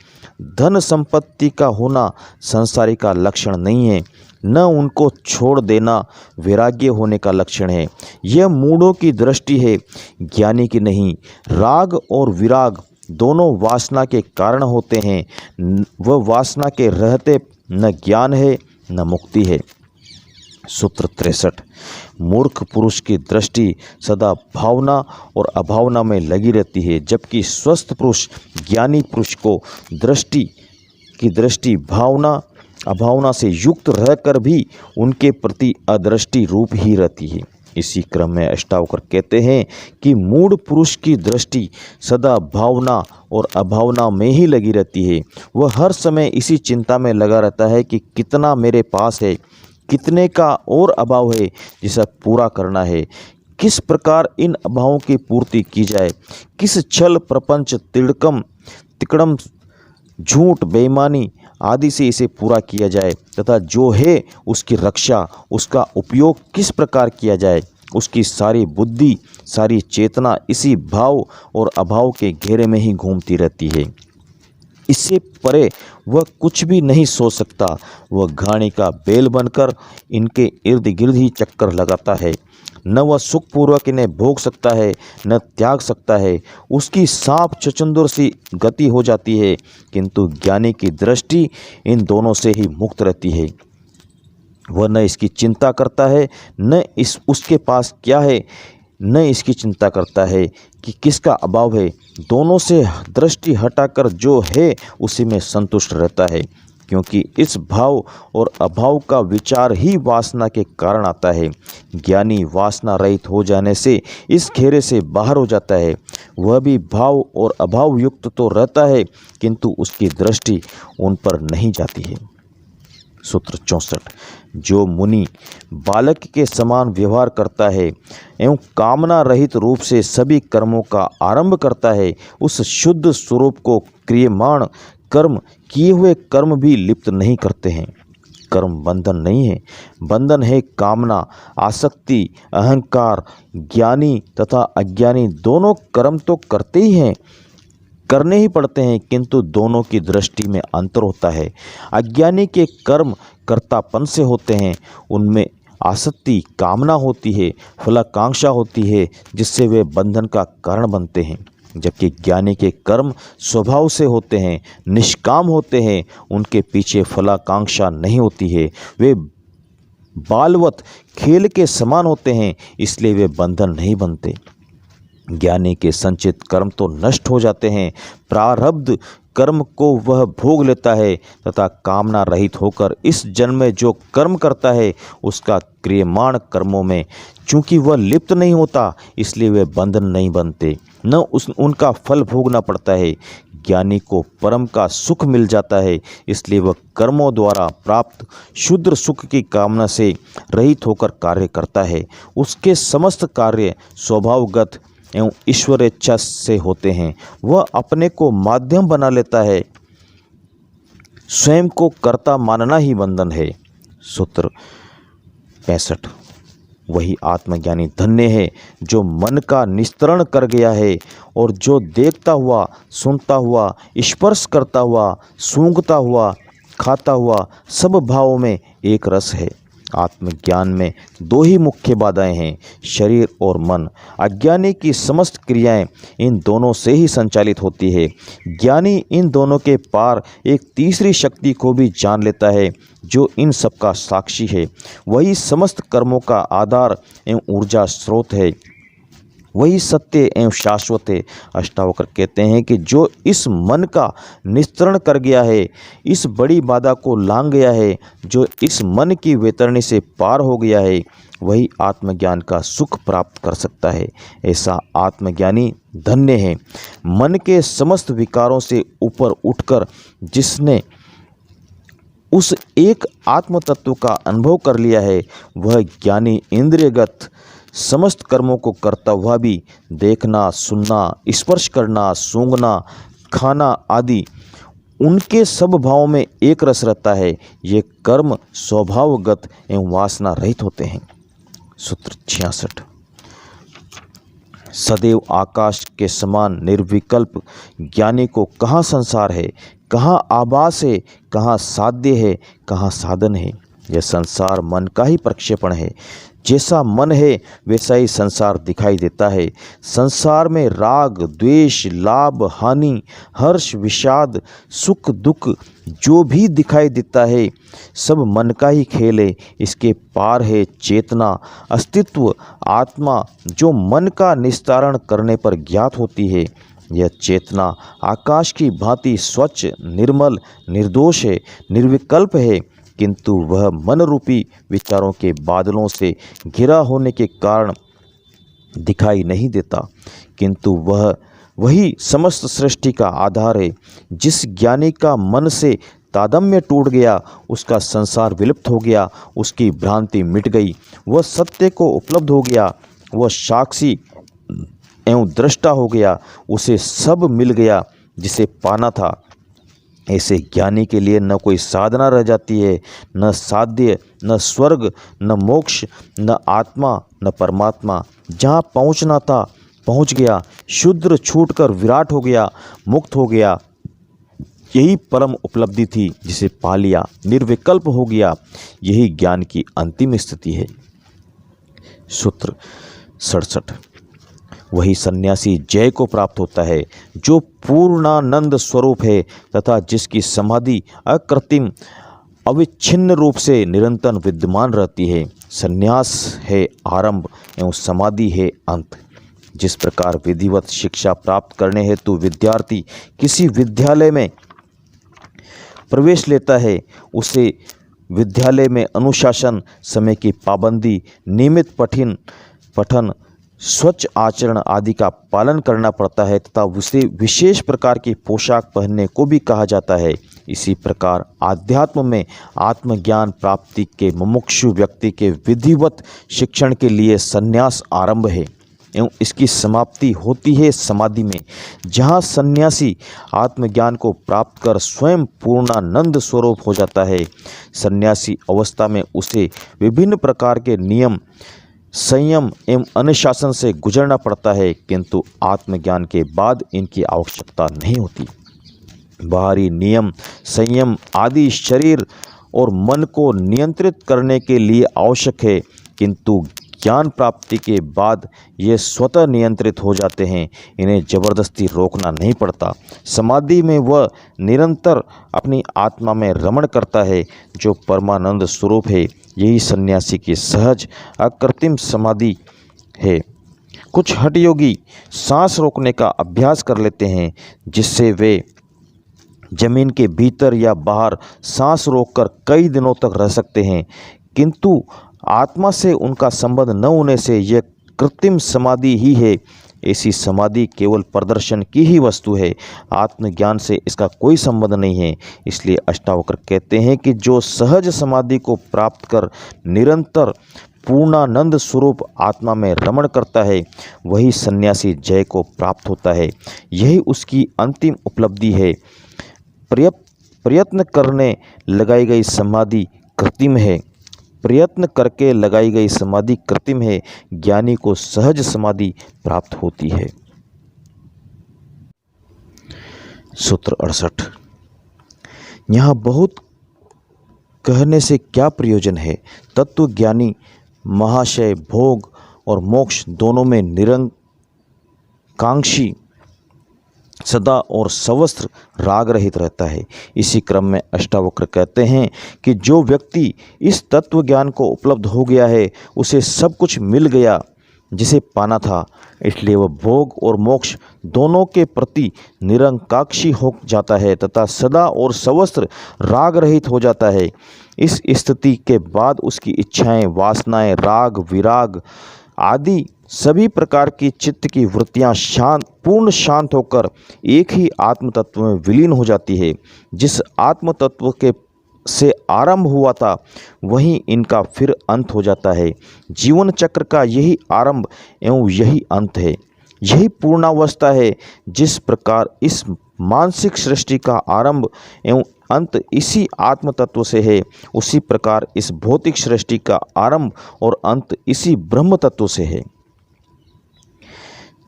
धन संपत्ति का होना संसारी का लक्षण नहीं है, न उनको छोड़ देना वैराग्य होने का लक्षण है। यह मूढ़ों की दृष्टि है, ज्ञानी की नहीं। राग और विराग दोनों वासना के कारण होते हैं। वह वासना के रहते न ज्ञान है न मुक्ति है। सूत्र 63। मूर्ख पुरुष की दृष्टि सदा भावना और अभावना में लगी रहती है, जबकि स्वस्थ पुरुष, ज्ञानी पुरुष को दृष्टि भावना अभावना से युक्त रहकर भी उनके प्रति अदृष्टि रूप ही रहती है। इसी क्रम में अष्टावक्र कहते हैं कि मूढ़ पुरुष की दृष्टि सदा भावना और अभावना में ही लगी रहती है। वह हर समय इसी चिंता में लगा रहता है कि कितना मेरे पास है, कितने का और अभाव है जिसे पूरा करना है, किस प्रकार इन अभावों की पूर्ति की जाए, किस छल प्रपंच, तिकड़म, झूठ, बेईमानी आदि से इसे पूरा किया जाए, तथा जो है उसकी रक्षा, उसका उपयोग किस प्रकार किया जाए। उसकी सारी बुद्धि, सारी चेतना इसी भाव और अभाव के घेरे में ही घूमती रहती है। इससे परे वह कुछ भी नहीं सोच सकता। वह घाणी का बैल बनकर इनके इर्द गिर्द ही चक्कर लगाता है। न वह सुखपूर्वक इन्हें भोग सकता है न त्याग सकता है। उसकी सांप चचुंदर सी गति हो जाती है, किंतु ज्ञानी की दृष्टि इन दोनों से ही मुक्त रहती है। वह न इसकी चिंता करता है, न उसके पास क्या है, न इसकी चिंता करता है कि किसका अभाव है। दोनों से दृष्टि हटाकर जो है उसी में संतुष्ट रहता है, क्योंकि इस भाव और अभाव का विचार ही वासना के कारण आता है। ज्ञानी वासना रहित हो जाने से इस घेरे से बाहर हो जाता है। वह भी भाव और अभाव युक्त तो रहता है, किंतु उसकी दृष्टि उन पर नहीं जाती है। सूत्र 64। जो मुनि बालक के समान व्यवहार करता है एवं कामना रहित रूप से सभी कर्मों का आरंभ करता है, उस शुद्ध स्वरूप को क्रियमाण कर्म किए हुए कर्म भी लिप्त नहीं करते हैं। कर्म बंधन नहीं है, बंधन है कामना, आसक्ति, अहंकार। ज्ञानी तथा अज्ञानी दोनों कर्म तो करते ही हैं, करने ही पड़ते हैं, किंतु दोनों की दृष्टि में अंतर होता है। अज्ञानी के कर्म कर्तापन से होते हैं, उनमें आसक्ति, कामना होती है, फलाकांक्षा होती है, जिससे वे बंधन का कारण बनते हैं। जबकि ज्ञानी के कर्म स्वभाव से होते हैं, निष्काम होते हैं, उनके पीछे फलाकांक्षा नहीं होती है, वे बालवत खेल के समान होते हैं, इसलिए वे बंधन नहीं बनते। ज्ञानी के संचित कर्म तो नष्ट हो जाते हैं, प्रारब्ध कर्म को वह भोग लेता है तथा कामना रहित होकर इस जन्म में जो कर्म करता है उसका क्रियमाण कर्मों में चूंकि वह लिप्त नहीं होता, इसलिए वे बंधन नहीं बनते, न उनका फल भोगना पड़ता है। ज्ञानी को परम का सुख मिल जाता है, इसलिए वह कर्मों द्वारा प्राप्त शुद्ध सुख की कामना से रहित होकर कार्य करता है। उसके समस्त कार्य स्वभावगत एवं ईश्वर इच्छा से होते हैं। वह अपने को माध्यम बना लेता है, स्वयं को कर्ता मानना ही बंधन है। सूत्र 65। वही आत्मज्ञानी धन्य है जो मन का निस्तरण कर गया है और जो देखता हुआ, सुनता हुआ, स्पर्श करता हुआ, सूंघता हुआ, खाता हुआ सब भावों में एक रस है। आत्मज्ञान में दो ही मुख्य बाधाएं हैं, शरीर और मन। अज्ञानी की समस्त क्रियाएं इन दोनों से ही संचालित होती है। ज्ञानी इन दोनों के पार एक तीसरी शक्ति को भी जान लेता है जो इन सब का साक्षी है। वही समस्त कर्मों का आधार एवं ऊर्जा स्रोत है, वही सत्य एवं शाश्वत है। अष्टावक्र कहते हैं कि जो इस मन का निस्तरण कर गया है, इस बड़ी बाधा को लांघ गया है, जो इस मन की वैतरणी से पार हो गया है, वही आत्मज्ञान का सुख प्राप्त कर सकता है। ऐसा आत्मज्ञानी धन्य है। मन के समस्त विकारों से ऊपर उठकर जिसने उस एक आत्म तत्व का अनुभव कर लिया है, वह ज्ञानी इंद्रियगत समस्त कर्मों को करता हुआ भी देखना, सुनना, स्पर्श करना, सूंघना, खाना आदि उनके सब भावों में एक रस रहता है। ये कर्म स्वभावगत एवं वासना रहित होते हैं। सूत्र 66। सदैव आकाश के समान निर्विकल्प ज्ञानी को कहाँ संसार है, कहाँ आभास है, कहाँ साध्य है, कहाँ साधन है। यह संसार मन का ही प्रक्षेपण है। जैसा मन है वैसा ही संसार दिखाई देता है। संसार में राग, द्वेष, लाभ, हानि, हर्ष, विषाद, सुख, दुख जो भी दिखाई देता है सब मन का ही खेल है। इसके पार है चेतना, अस्तित्व, आत्मा जो मन का निस्तारण करने पर ज्ञात होती है। यह चेतना आकाश की भांति स्वच्छ, निर्मल, निर्दोष है, निर्विकल्प है, किंतु वह मन रूपी विचारों के बादलों से घिरा होने के कारण दिखाई नहीं देता, किंतु वही समस्त सृष्टि का आधार है। जिस ज्ञानी का मन से तादम्य टूट गया, उसका संसार विलुप्त हो गया, उसकी भ्रांति मिट गई, वह सत्य को उपलब्ध हो गया, वह साक्षी एवं दृष्टा हो गया, उसे सब मिल गया जिसे पाना था। ऐसे ज्ञानी के लिए न कोई साधना रह जाती है, न साध्य, न स्वर्ग, न मोक्ष, न आत्मा, न परमात्मा। जहाँ पहुँचना था पहुँच गया, शूद्र छूटकर विराट हो गया, मुक्त हो गया। यही परम उपलब्धि थी जिसे पा लिया, निर्विकल्प हो गया। यही ज्ञान की अंतिम स्थिति है। सूत्र 67। वही सन्यासी जय को प्राप्त होता है जो पूर्णानंद स्वरूप है तथा जिसकी समाधि अकृत्रिम अविच्छिन्न रूप से निरंतर विद्यमान रहती है। सन्यास है आरंभ एवं समाधि है अंत। जिस प्रकार विधिवत शिक्षा प्राप्त करने हेतु विद्यार्थी किसी विद्यालय में प्रवेश लेता है, उसे विद्यालय में अनुशासन, समय की पाबंदी, नियमित पठन स्वच्छ आचरण आदि का पालन करना पड़ता है तथा उसे विशेष प्रकार की पोशाक पहनने को भी कहा जाता है। इसी प्रकार आध्यात्म में आत्मज्ञान प्राप्ति के मुमुक्षु व्यक्ति के विधिवत शिक्षण के लिए संन्यास आरंभ है एवं इसकी समाप्ति होती है समाधि में, जहाँ सन्यासी आत्मज्ञान को प्राप्त कर स्वयं पूर्णानंद स्वरूप हो जाता है। सन्यासी अवस्था में उसे विभिन्न प्रकार के नियम, संयम एवं अनुशासन से गुजरना पड़ता है, किंतु आत्मज्ञान के बाद इनकी आवश्यकता नहीं होती। बाहरी नियम, संयम आदि शरीर और मन को नियंत्रित करने के लिए आवश्यक है, किंतु ज्ञान प्राप्ति के बाद ये स्वतः नियंत्रित हो जाते हैं। इन्हें जबरदस्ती रोकना नहीं पड़ता। समाधि में वह निरंतर अपनी आत्मा में रमण करता है जो परमानंद स्वरूप है। यही सन्यासी की सहज अकृत्रिम समाधि है। कुछ हठ योगी सांस रोकने का अभ्यास कर लेते हैं, जिससे वे जमीन के भीतर या बाहर सांस रोककर कई दिनों तक रह सकते हैं, किंतु आत्मा से उनका संबंध न होने से यह कृत्रिम समाधि ही है। ऐसी समाधि केवल प्रदर्शन की ही वस्तु है, आत्मज्ञान से इसका कोई संबंध नहीं है। इसलिए अष्टावक्र कहते हैं कि जो सहज समाधि को प्राप्त कर निरंतर पूर्णानंद स्वरूप आत्मा में रमण करता है, वही सन्यासी जय को प्राप्त होता है। यही उसकी अंतिम उपलब्धि है। प्रयत्न करने लगाई गई समाधि कृत्रिम है, प्रयत्न करके लगाई गई समाधि कृत्रिम है। ज्ञानी को सहज समाधि प्राप्त होती है। सूत्र 68। यहाँ बहुत कहने से क्या प्रयोजन है। तत्वज्ञानी महाशय भोग और मोक्ष दोनों में निरंकांक्षी, सदा और सवस्त्र राग रहित रहता है। इसी क्रम में अष्टावक्र कहते हैं कि जो व्यक्ति इस तत्व ज्ञान को उपलब्ध हो गया है, उसे सब कुछ मिल गया जिसे पाना था, इसलिए वह भोग और मोक्ष दोनों के प्रति निरंकाक्षी हो जाता है तथा सदा और सवस्त्र राग रहित हो जाता है। इस स्थिति के बाद उसकी इच्छाएं, वासनाएं, राग, विराग आदि सभी प्रकार की चित्त की वृत्तियां पूर्ण शांत होकर एक ही आत्म तत्व में विलीन हो जाती है। जिस आत्म तत्व के से आरंभ हुआ था, वहीं इनका फिर अंत हो जाता है। जीवन चक्र का यही आरंभ एवं यही अंत है। यही पूर्णावस्था है। जिस प्रकार इस मानसिक सृष्टि का आरंभ एवं अंत इसी आत्म तत्व से है, उसी प्रकार इस भौतिक सृष्टि का आरंभ और अंत इसी ब्रह्म तत्व से है।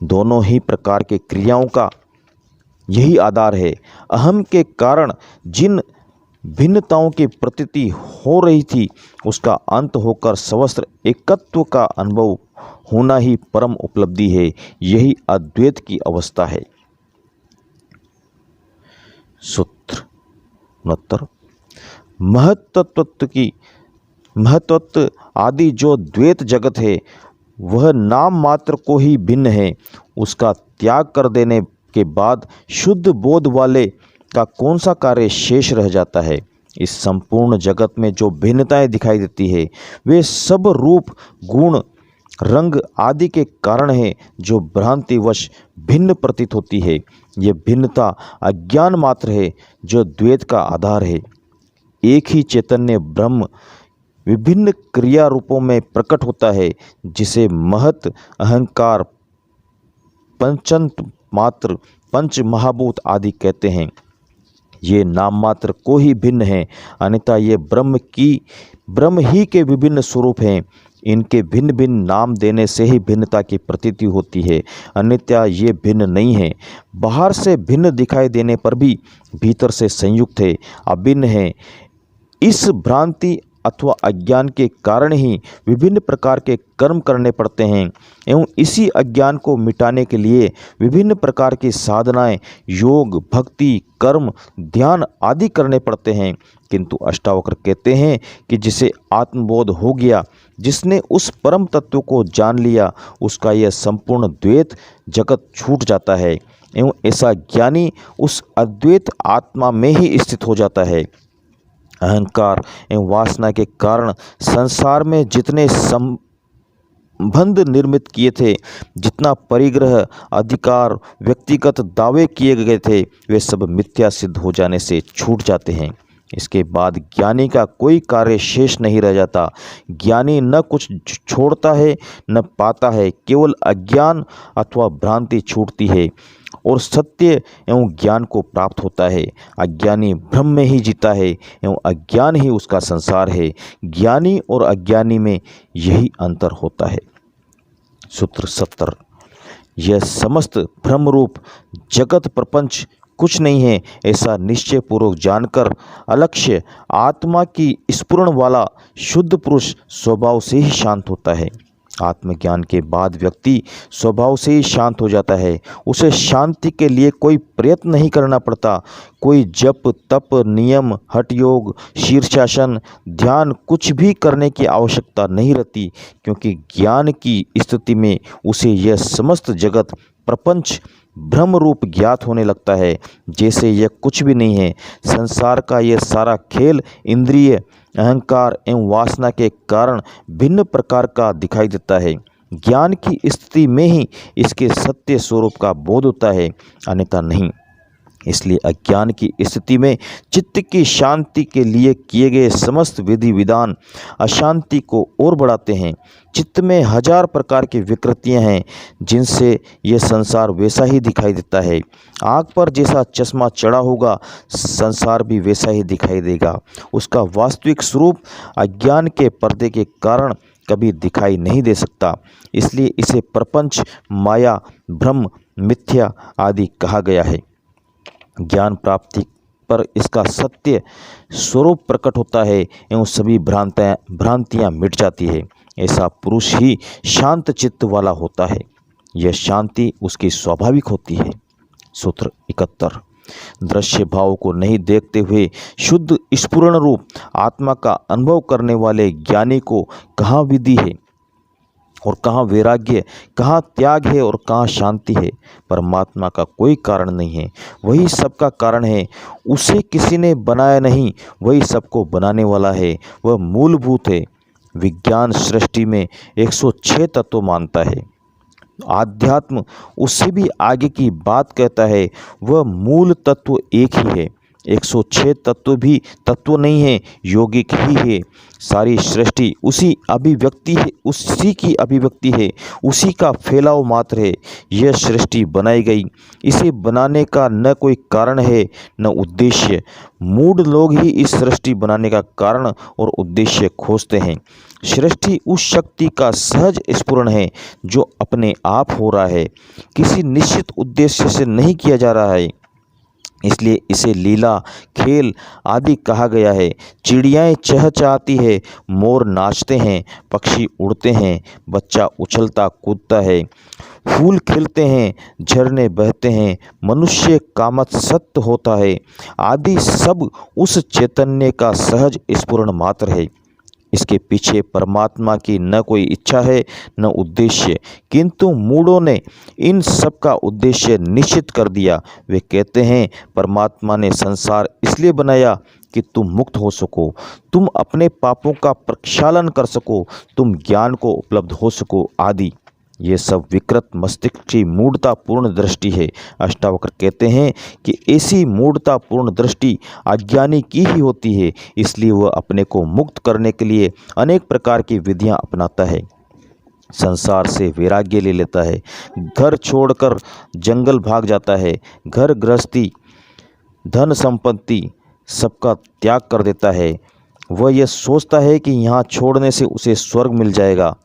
दोनों ही प्रकार के क्रियाओं का यही आधार है। अहम के कारण जिन भिन्नताओं की प्रतीति हो रही थी, उसका अंत होकर सवस्त्र एकत्व का अनुभव होना ही परम उपलब्धि है। यही अद्वैत की अवस्था है। सूत्र 69। महत्त्व आदि जो द्वैत जगत है, वह नाम मात्र को ही भिन्न है। उसका त्याग कर देने के बाद शुद्ध बोध वाले का कौन सा कार्य शेष रह जाता है। इस संपूर्ण जगत में जो भिन्नताएं दिखाई देती है, वे सब रूप, गुण, रंग आदि के कारण है, जो भ्रांतिवश भिन्न प्रतीत होती है। ये भिन्नता अज्ञान मात्र है, जो द्वैत का आधार है। एक ही चैतन्य ब्रह्म विभिन्न क्रिया रूपों में प्रकट होता है, जिसे महत, अहंकार, पंचतंत्र मात्र, पंच महाभूत आदि कहते हैं। ये नाम मात्र को ही भिन्न है, अन्यथा ये ब्रह्म ही के विभिन्न स्वरूप हैं। इनके भिन्न भिन्न नाम देने से ही भिन्नता की प्रतीति होती है, अन्यथा ये भिन्न नहीं है। बाहर से भिन्न दिखाई देने पर भी भीतर से संयुक्त है, अभिन्न है। इस भ्रांति अथवा अज्ञान के कारण ही विभिन्न प्रकार के कर्म करने पड़ते हैं एवं इसी अज्ञान को मिटाने के लिए विभिन्न प्रकार की साधनाएं, योग, भक्ति, कर्म, ध्यान आदि करने पड़ते हैं। किंतु अष्टावक्र कहते हैं कि जिसे आत्मबोध हो गया, जिसने उस परम तत्व को जान लिया, उसका यह संपूर्ण द्वैत जगत छूट जाता है एवं ऐसा ज्ञानी उस अद्वैत आत्मा में ही स्थित हो जाता है। अहंकार एवं वासना के कारण संसार में जितने बंध निर्मित किए थे, जितना परिग्रह, अधिकार, व्यक्तिगत दावे किए गए थे, वे सब मिथ्या सिद्ध हो जाने से छूट जाते हैं। इसके बाद ज्ञानी का कोई कार्य शेष नहीं रह जाता। ज्ञानी न कुछ छोड़ता है न पाता है, केवल अज्ञान अथवा भ्रांति छूटती है और सत्य एवं ज्ञान को प्राप्त होता है। अज्ञानी भ्रम में ही जीता है एवं अज्ञान ही उसका संसार है। ज्ञानी और अज्ञानी में यही अंतर होता है। सूत्र 70। यह समस्त भ्रमरूप जगत प्रपंच कुछ नहीं है, ऐसा निश्चय पूर्वक जानकर अलक्ष्य आत्मा की स्फुरण वाला शुद्ध पुरुष स्वभाव से ही शांत होता है। आत्मज्ञान के बाद व्यक्ति स्वभाव से ही शांत हो जाता है। उसे शांति के लिए कोई प्रयत्न नहीं करना पड़ता। कोई जप, तप, नियम, हठ योग, शीर्षासन, ध्यान कुछ भी करने की आवश्यकता नहीं रहती, क्योंकि ज्ञान की स्थिति में उसे यह समस्त जगत प्रपंच भ्रम रूप ज्ञात होने लगता है, जैसे यह कुछ भी नहीं है। संसार का यह सारा खेल इंद्रिय, अहंकार एवं वासना के कारण भिन्न प्रकार का दिखाई देता है। ज्ञान की स्थिति में ही इसके सत्य स्वरूप का बोध होता है, अन्यथा नहीं। इसलिए अज्ञान की स्थिति में चित्त की शांति के लिए किए गए समस्त विधि विधान अशांति को और बढ़ाते हैं। चित्त में हजार प्रकार की विकृतियां हैं, जिनसे यह संसार वैसा ही दिखाई देता है। आँख पर जैसा चश्मा चढ़ा होगा, संसार भी वैसा ही दिखाई देगा। उसका वास्तविक स्वरूप अज्ञान के पर्दे के कारण कभी दिखाई नहीं दे सकता। इसलिए इसे प्रपंच, माया, भ्रम, मिथ्या आदि कहा गया है। ज्ञान प्राप्ति पर इसका सत्य स्वरूप प्रकट होता है एवं सभी भ्रांतियाँ मिट जाती है। ऐसा पुरुष ही शांत चित्त वाला होता है। यह शांति उसकी स्वाभाविक होती है। सूत्र 71। दृश्य भाव को नहीं देखते हुए शुद्ध स्फुरण रूप आत्मा का अनुभव करने वाले ज्ञानी को कहाँ विधि है और कहाँ वैराग्य, कहाँ त्याग है और कहाँ शांति है। परमात्मा का कोई कारण नहीं है, वही सबका कारण है। उसे किसी ने बनाया नहीं, वही सबको बनाने वाला है। वह मूलभूत है। विज्ञान सृष्टि में 106 तत्व मानता है। आध्यात्म उससे भी आगे की बात कहता है। वह मूल तत्व एक ही है। 106 तत्व भी तत्व नहीं है, यौगिक ही है। सारी सृष्टि उसी अभिव्यक्ति है, उसी की अभिव्यक्ति है, उसी का फैलाव मात्र है। यह सृष्टि बनाई गई, इसे बनाने का न कोई कारण है न उद्देश्य। मूढ़ लोग ही इस सृष्टि बनाने का कारण और उद्देश्य खोजते हैं। सृष्टि उस शक्ति का सहज स्फुरण है जो अपने आप हो रहा है, किसी निश्चित उद्देश्य से नहीं किया जा रहा है। इसलिए इसे लीला, खेल आदि कहा गया है। चिड़ियाएँ चहचहाती है, मोर नाचते हैं, पक्षी उड़ते हैं, बच्चा उछलता कूदता है, फूल खिलते हैं, झरने बहते हैं, मनुष्य कामत सत्य होता है, आदि सब उस चैतन्य का सहज स्फुरण मात्र है। इसके पीछे परमात्मा की न कोई इच्छा है न उद्देश्य, किंतु मूढ़ों ने इन सब का उद्देश्य निश्चित कर दिया। वे कहते हैं परमात्मा ने संसार इसलिए बनाया कि तुम मुक्त हो सको, तुम अपने पापों का प्रक्षालन कर सको, तुम ज्ञान को उपलब्ध हो सको आदि। ये सब विकृत मस्तिष्क की मूढ़तापूर्ण दृष्टि है। अष्टावक्र कहते हैं कि ऐसी मूढ़तापूर्ण दृष्टि अज्ञानी की ही होती है। इसलिए वह अपने को मुक्त करने के लिए अनेक प्रकार की विधियां अपनाता है, संसार से वैराग्य ले लेता है, घर छोड़कर जंगल भाग जाता है, घर गृहस्थी, धन संपत्ति सबका त्याग कर देता है। वह यह सोचता है कि यहाँ छोड़ने से उसे स्वर्ग मिल जाएगा।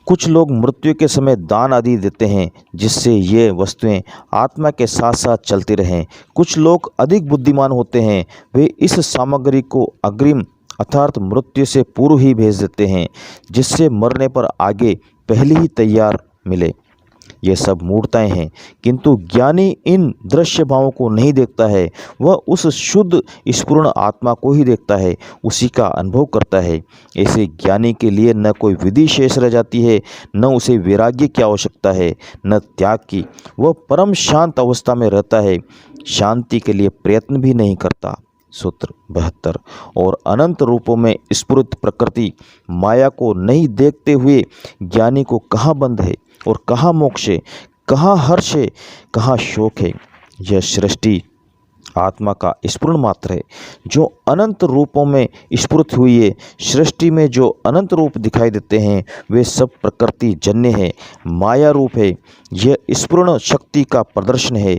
कुछ लोग मृत्यु के समय दान आदि देते हैं, जिससे ये वस्तुएं आत्मा के साथ साथ चलती रहें। कुछ लोग अधिक बुद्धिमान होते हैं, वे इस सामग्री को अग्रिम अर्थात मृत्यु से पूर्व ही भेज देते हैं, जिससे मरने पर आगे पहले ही तैयार मिले। ये सब मूढ़ताएं हैं, किंतु ज्ञानी इन दृश्य भावों को नहीं देखता है। वह उस शुद्ध स्फुरण आत्मा को ही देखता है, उसी का अनुभव करता है। ऐसे ज्ञानी के लिए न कोई विधि शेष रह जाती है, न उसे वैराग्य की आवश्यकता है, न त्याग की। वह परम शांत अवस्था में रहता है, शांति के लिए प्रयत्न भी नहीं करता। सूत्र 72। और अनंत रूपों में स्फुरित प्रकृति माया को नहीं देखते हुए ज्ञानी को कहाँ बंध है और कहाँ मोक्ष है, कहाँ हर्ष है, कहाँ शोक है। यह सृष्टि आत्मा का स्फुरण मात्र है जो अनंत रूपों में स्फुरित हुई है। सृष्टि में जो अनंत रूप दिखाई देते हैं वे सब प्रकृति जन्य है, माया रूप है। यह स्फुरण शक्ति का प्रदर्शन है।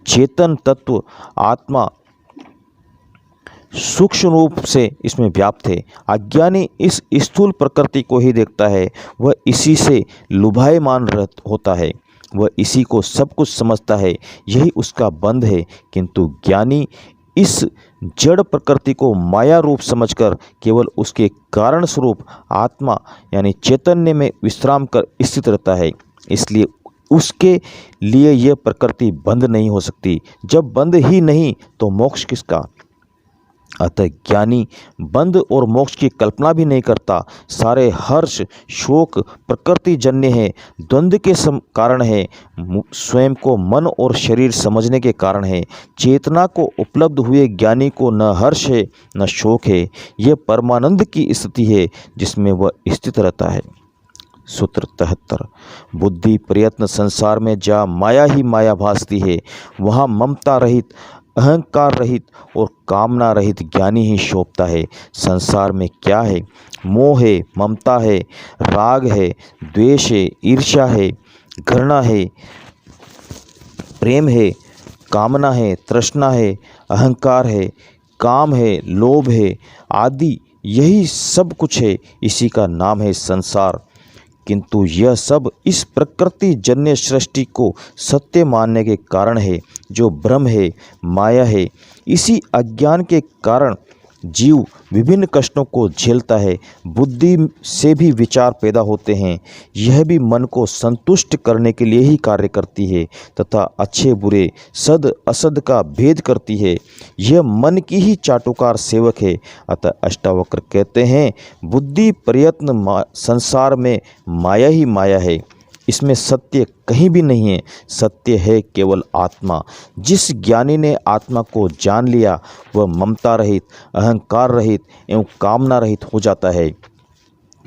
चेतन तत्व आत्मा सूक्ष्म रूप से इसमें व्याप्त है। अज्ञानी इस स्थूल प्रकृति को ही देखता है, वह इसी से लुभायमान होता है, वह इसी को सब कुछ समझता है, यही उसका बंध है। किंतु ज्ञानी इस जड़ प्रकृति को माया रूप समझकर केवल उसके कारण स्वरूप आत्मा यानी चैतन्य में विश्राम कर स्थित रहता है। इसलिए उसके लिए यह प्रकृति बंध नहीं हो सकती। जब बंध ही नहीं तो मोक्ष किसका। अतः ज्ञानी बंध और मोक्ष की कल्पना भी नहीं करता। सारे हर्ष शोक प्रकृति जन्य है, द्वंद्व के कारण है, स्वयं को मन और शरीर समझने के कारण है। चेतना को उपलब्ध हुए ज्ञानी को न हर्ष है न शोक है। यह परमानंद की स्थिति है जिसमें वह स्थित रहता है। सूत्र 73। बुद्धि प्रयत्न संसार में जहाँ माया ही माया भासती है, वहाँ ममता रहित अहंकार रहित और कामना रहित ज्ञानी ही शोभता है। संसार में क्या है? मोह है, ममता है, राग है, द्वेष है, ईर्ष्या है, घृणा है, प्रेम है, कामना है, तृष्णा है, अहंकार है, काम है, लोभ है आदि। यही सब कुछ है, इसी का नाम है संसार। किंतु यह सब इस प्रकृति जन्य सृष्टि को सत्य मानने के कारण है, जो भ्रम है, माया है। इसी अज्ञान के कारण जीव विभिन्न कष्टों को झेलता है। बुद्धि से भी विचार पैदा होते हैं, यह भी मन को संतुष्ट करने के लिए ही कार्य करती है तथा अच्छे बुरे सद असद का भेद करती है। यह मन की ही चाटुकार सेवक है। अतः अष्टावक्र कहते हैं, बुद्धि प्रयत्न संसार में माया ही माया है, इसमें सत्य कहीं भी नहीं है। सत्य है केवल आत्मा। जिस ज्ञानी ने आत्मा को जान लिया वह ममता रहित, अहंकार रहित एवं कामना रहित हो जाता है।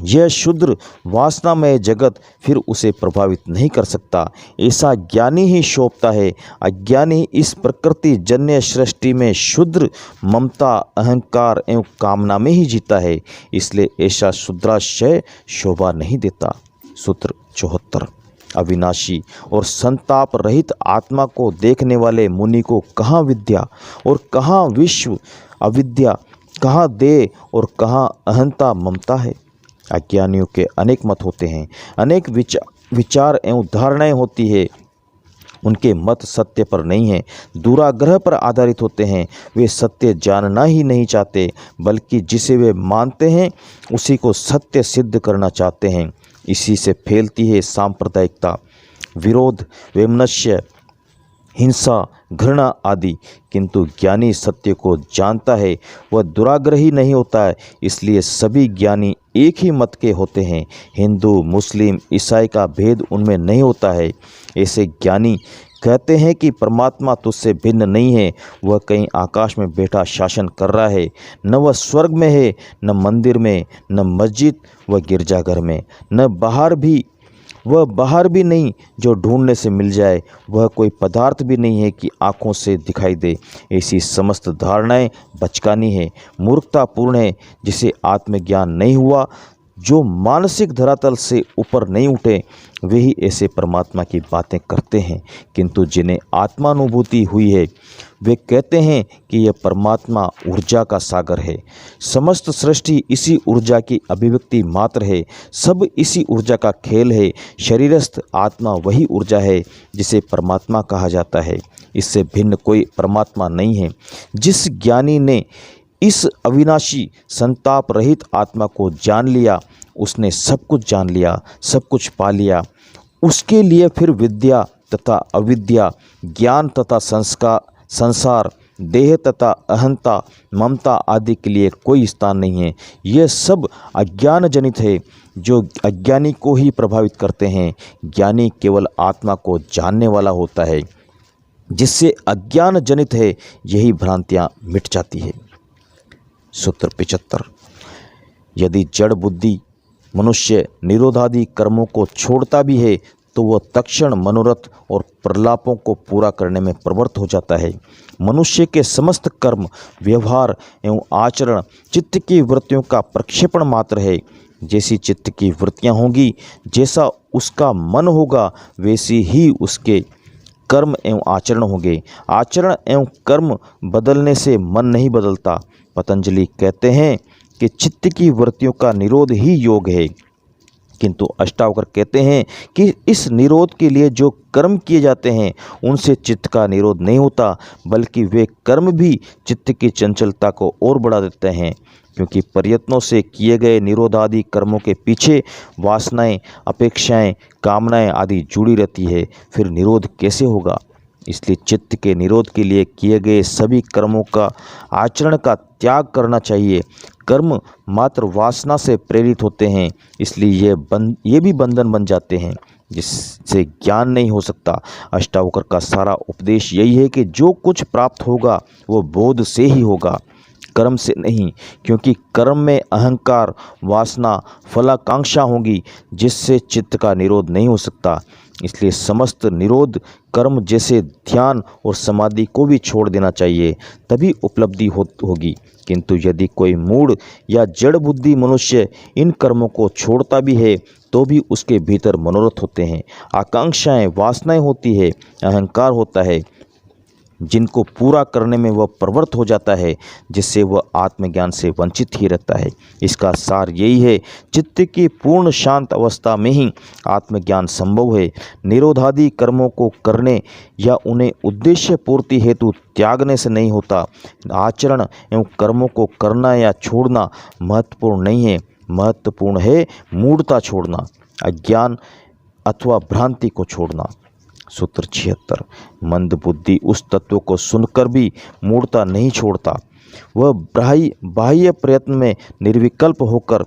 यह शुद्र वासनामय जगत फिर उसे प्रभावित नहीं कर सकता। ऐसा ज्ञानी ही शोभता है। अज्ञानी इस प्रकृति जन्य सृष्टि में शुद्र ममता अहंकार एवं कामना में ही जीता है, इसलिए ऐसा शुद्राशय शोभा नहीं देता। सूत्र 74। अविनाशी और संताप रहित आत्मा को देखने वाले मुनि को कहाँ विद्या और कहाँ विश्व अविद्या, कहाँ देह और कहाँ अहंता ममता है। अज्ञानियों के अनेक मत होते हैं, अनेक विचार एवं धारणाएं होती है। उनके मत सत्य पर नहीं है, दुराग्रह पर आधारित होते हैं। वे सत्य जानना ही नहीं चाहते, बल्कि जिसे वे मानते हैं उसी को सत्य सिद्ध करना चाहते हैं। इसी से फैलती है सांप्रदायिकता, विरोध, वैमनस्य, हिंसा, घृणा आदि। किंतु ज्ञानी सत्य को जानता है, वह दुराग्रही नहीं होता है। इसलिए सभी ज्ञानी एक ही मत के होते हैं। हिंदू मुस्लिम ईसाई का भेद उनमें नहीं होता है। ऐसे ज्ञानी कहते हैं कि परमात्मा तुझसे भिन्न नहीं है, वह कहीं आकाश में बैठा शासन कर रहा है। न वह स्वर्ग में है, न मंदिर में, न मस्जिद व गिरजाघर में, न वह बाहर भी नहीं जो ढूंढने से मिल जाए। वह कोई पदार्थ भी नहीं है कि आँखों से दिखाई दे। ऐसी समस्त धारणाएं बचकानी है, मूर्खतापूर्ण है। जिसे आत्मज्ञान नहीं हुआ, जो मानसिक धरातल से ऊपर नहीं उठे, वे ही ऐसे परमात्मा की बातें करते हैं। किंतु जिन्हें आत्मानुभूति हुई है वे कहते हैं कि यह परमात्मा ऊर्जा का सागर है। समस्त सृष्टि इसी ऊर्जा की अभिव्यक्ति मात्र है। सब इसी ऊर्जा का खेल है। शरीरस्थ आत्मा वही ऊर्जा है जिसे परमात्मा कहा जाता है। इससे भिन्न कोई परमात्मा नहीं है। जिस ज्ञानी ने इस अविनाशी संताप रहित आत्मा को जान लिया, उसने सब कुछ जान लिया, सब कुछ पा लिया। उसके लिए फिर विद्या तथा अविद्या, ज्ञान तथा संसार, देह तथा अहंता ममता आदि के लिए कोई स्थान नहीं है। यह सब अज्ञान जनित है, जो अज्ञानी को ही प्रभावित करते हैं। ज्ञानी केवल आत्मा को जानने वाला होता है। जिससे अज्ञान जनित है, यही भ्रांतियाँ मिट जाती है। सूत्र 75। यदि जड़ बुद्धि मनुष्य निरोधादि कर्मों को छोड़ता भी है तो वह तत्क्षण मनोरथ और प्रलापों को पूरा करने में प्रवृत्त हो जाता है। मनुष्य के समस्त कर्म, व्यवहार एवं आचरण चित्त की वृत्तियों का प्रक्षेपण मात्र है। जैसी चित्त की वृत्तियां होंगी, जैसा उसका मन होगा, वैसी ही उसके कर्म एवं आचरण होंगे। आचरण एवं कर्म बदलने से मन नहीं बदलता। पतंजलि कहते हैं कि चित्त की वृत्तियों का निरोध ही योग है, किंतु अष्टावक्र कहते हैं कि इस निरोध के लिए जो कर्म किए जाते हैं उनसे चित्त का निरोध नहीं होता, बल्कि वे कर्म भी चित्त की चंचलता को और बढ़ा देते हैं, क्योंकि प्रयत्नों से किए गए निरोधादि कर्मों के पीछे वासनाएं, अपेक्षाएं, कामनाएं आदि जुड़ी रहती है। फिर निरोध कैसे होगा? इसलिए चित्त के निरोध के लिए किए गए सभी कर्मों का आचरण का त्याग करना चाहिए। कर्म मात्र वासना से प्रेरित होते हैं, इसलिए ये भी बंधन बन जाते हैं, जिससे ज्ञान नहीं हो सकता। अष्टावक्र का सारा उपदेश यही है कि जो कुछ प्राप्त होगा वो बोध से ही होगा, कर्म से नहीं, क्योंकि कर्म में अहंकार, वासना, फलाकांक्षा होगी, जिससे चित्त का निरोध नहीं हो सकता। इसलिए समस्त निरोध कर्म जैसे ध्यान और समाधि को भी छोड़ देना चाहिए, तभी उपलब्धि होगी। किंतु यदि कोई मूढ़ या जड़ बुद्धि मनुष्य इन कर्मों को छोड़ता भी है तो भी उसके भीतर मनोरथ होते हैं, आकांक्षाएं, वासनाएं होती है, अहंकार होता है, जिनको पूरा करने में वह प्रवृत्त हो जाता है, जिससे वह आत्मज्ञान से वंचित ही रहता है। इसका सार यही है, चित्त की पूर्ण शांत अवस्था में ही आत्मज्ञान संभव है। निरोधादि कर्मों को करने या उन्हें उद्देश्य पूर्ति हेतु त्यागने से नहीं होता। आचरण एवं कर्मों को करना या छोड़ना महत्वपूर्ण नहीं है, महत्वपूर्ण है मूढ़ता छोड़ना, अज्ञान अथवा भ्रांति को छोड़ना। सूत्र 76। मंद बुद्धि उस तत्व को सुनकर भी मूढ़ता नहीं छोड़ता। वह बाह्य प्रयत्न में निर्विकल्प होकर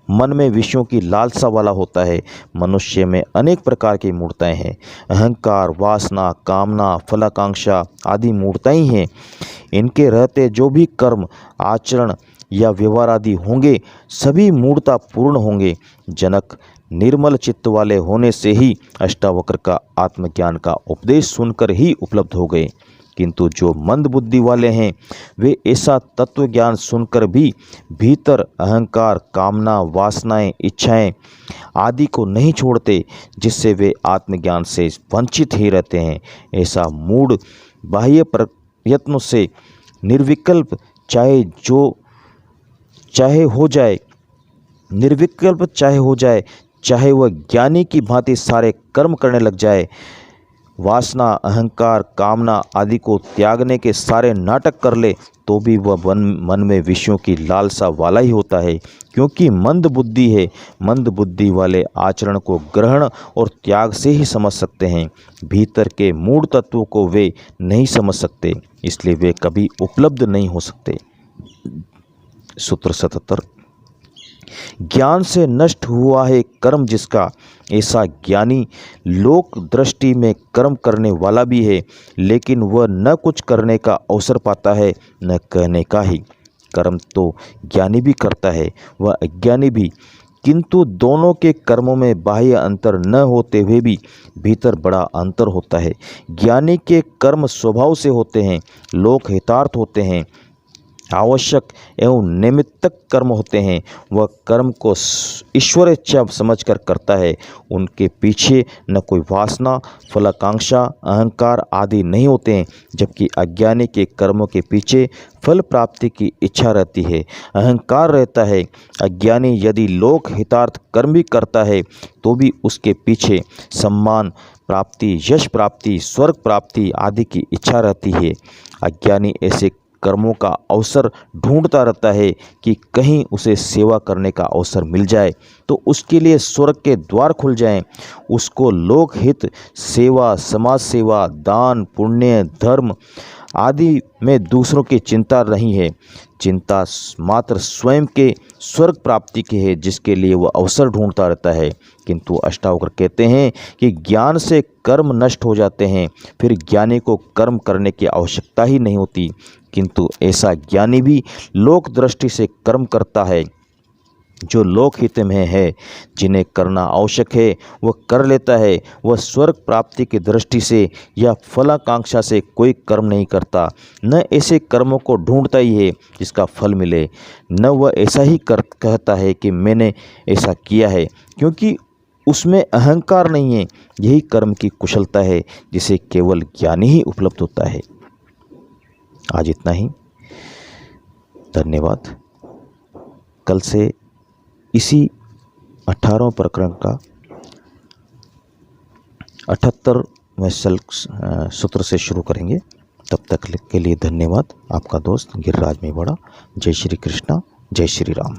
मन में विषयों की लालसा वाला होता है। मनुष्य में अनेक प्रकार की मूढ़ताएं हैं। अहंकार, वासना, कामना, फलाकांक्षा आदि मूढ़ताएं ही हैं। इनके रहते जो भी कर्म, आचरण या व्यवहार आदि होंगे, सभी मूढ़ता पूर्ण होंगे। जनक निर्मल चित्त वाले होने से ही अष्टावक्र का आत्मज्ञान का उपदेश सुनकर ही उपलब्ध हो गए, किंतु जो मंद बुद्धि वाले हैं वे ऐसा तत्व ज्ञान सुनकर भी भीतर अहंकार, कामना, वासनाएं, इच्छाएं आदि को नहीं छोड़ते, जिससे वे आत्मज्ञान से वंचित ही रहते हैं। ऐसा मूढ़ बाह्य प्रयत्नों से निर्विकल्प चाहे हो जाए, चाहे वह ज्ञानी की भांति सारे कर्म करने लग जाए, वासना, अहंकार, कामना आदि को त्यागने के सारे नाटक कर ले, तो भी वह मन में विषयों की लालसा वाला ही होता है, क्योंकि मंद बुद्धि है। मंद बुद्धि वाले आचरण को ग्रहण और त्याग से ही समझ सकते हैं, भीतर के मूढ़ तत्वों को वे नहीं समझ सकते, इसलिए वे कभी उपलब्ध नहीं हो सकते। सूत्र 77। ज्ञान से नष्ट हुआ है कर्म जिसका, ऐसा ज्ञानी लोक दृष्टि में कर्म करने वाला भी है, लेकिन वह न कुछ करने का अवसर पाता है न कहने का ही। कर्म तो ज्ञानी भी करता है, वह अज्ञानी भी, किंतु दोनों के कर्मों में बाह्य अंतर न होते हुए भी भीतर बड़ा अंतर होता है। ज्ञानी के कर्म स्वभाव से होते हैं, लोक हितार्थ होते हैं, आवश्यक एवं निमित्तक कर्म होते हैं। वह कर्म को ईश्वर इच्छा समझकर करता है। उनके पीछे न कोई वासना, फलाकांक्षा, अहंकार आदि नहीं होते हैं, जबकि अज्ञानी के कर्मों के पीछे फल प्राप्ति की इच्छा रहती है, अहंकार रहता है। अज्ञानी यदि लोक हितार्थ कर्म भी करता है तो भी उसके पीछे सम्मान प्राप्ति, यश प्राप्ति, स्वर्ग प्राप्ति आदि की इच्छा रहती है। अज्ञानी ऐसे कर्मों का अवसर ढूंढता रहता है कि कहीं उसे सेवा करने का अवसर मिल जाए तो उसके लिए स्वर्ग के द्वार खुल जाएं। उसको लोकहित, सेवा, समाज सेवा, दान, पुण्य, धर्म आदि में दूसरों की चिंता नहीं है। चिंता मात्र स्वयं के स्वर्ग प्राप्ति की है, जिसके लिए वह अवसर ढूंढता रहता है। किंतु अष्टावक्र कहते हैं कि ज्ञान से कर्म नष्ट हो जाते हैं, फिर ज्ञानी को कर्म करने की आवश्यकता ही नहीं होती, किंतु ऐसा ज्ञानी भी लोक दृष्टि से कर्म करता है। जो लोकहित में है, जिन्हें करना आवश्यक है, वह कर लेता है। वह स्वर्ग प्राप्ति की दृष्टि से या फलाकांक्षा से कोई कर्म नहीं करता। न ऐसे कर्मों को ढूंढता ही है जिसका फल मिले, न वह ऐसा ही कहता है कि मैंने ऐसा किया है, क्योंकि उसमें अहंकार नहीं है। यही कर्म की कुशलता है जिसे केवल ज्ञानी ही उपलब्ध होता है। आज इतना ही। धन्यवाद। कल से इसी 18वें प्रकरण का 78वें सूत्र से शुरू करेंगे। तब तक के लिए धन्यवाद। आपका दोस्त गिरिराज मेवाड़ा। जय श्री कृष्णा, जय श्री राम।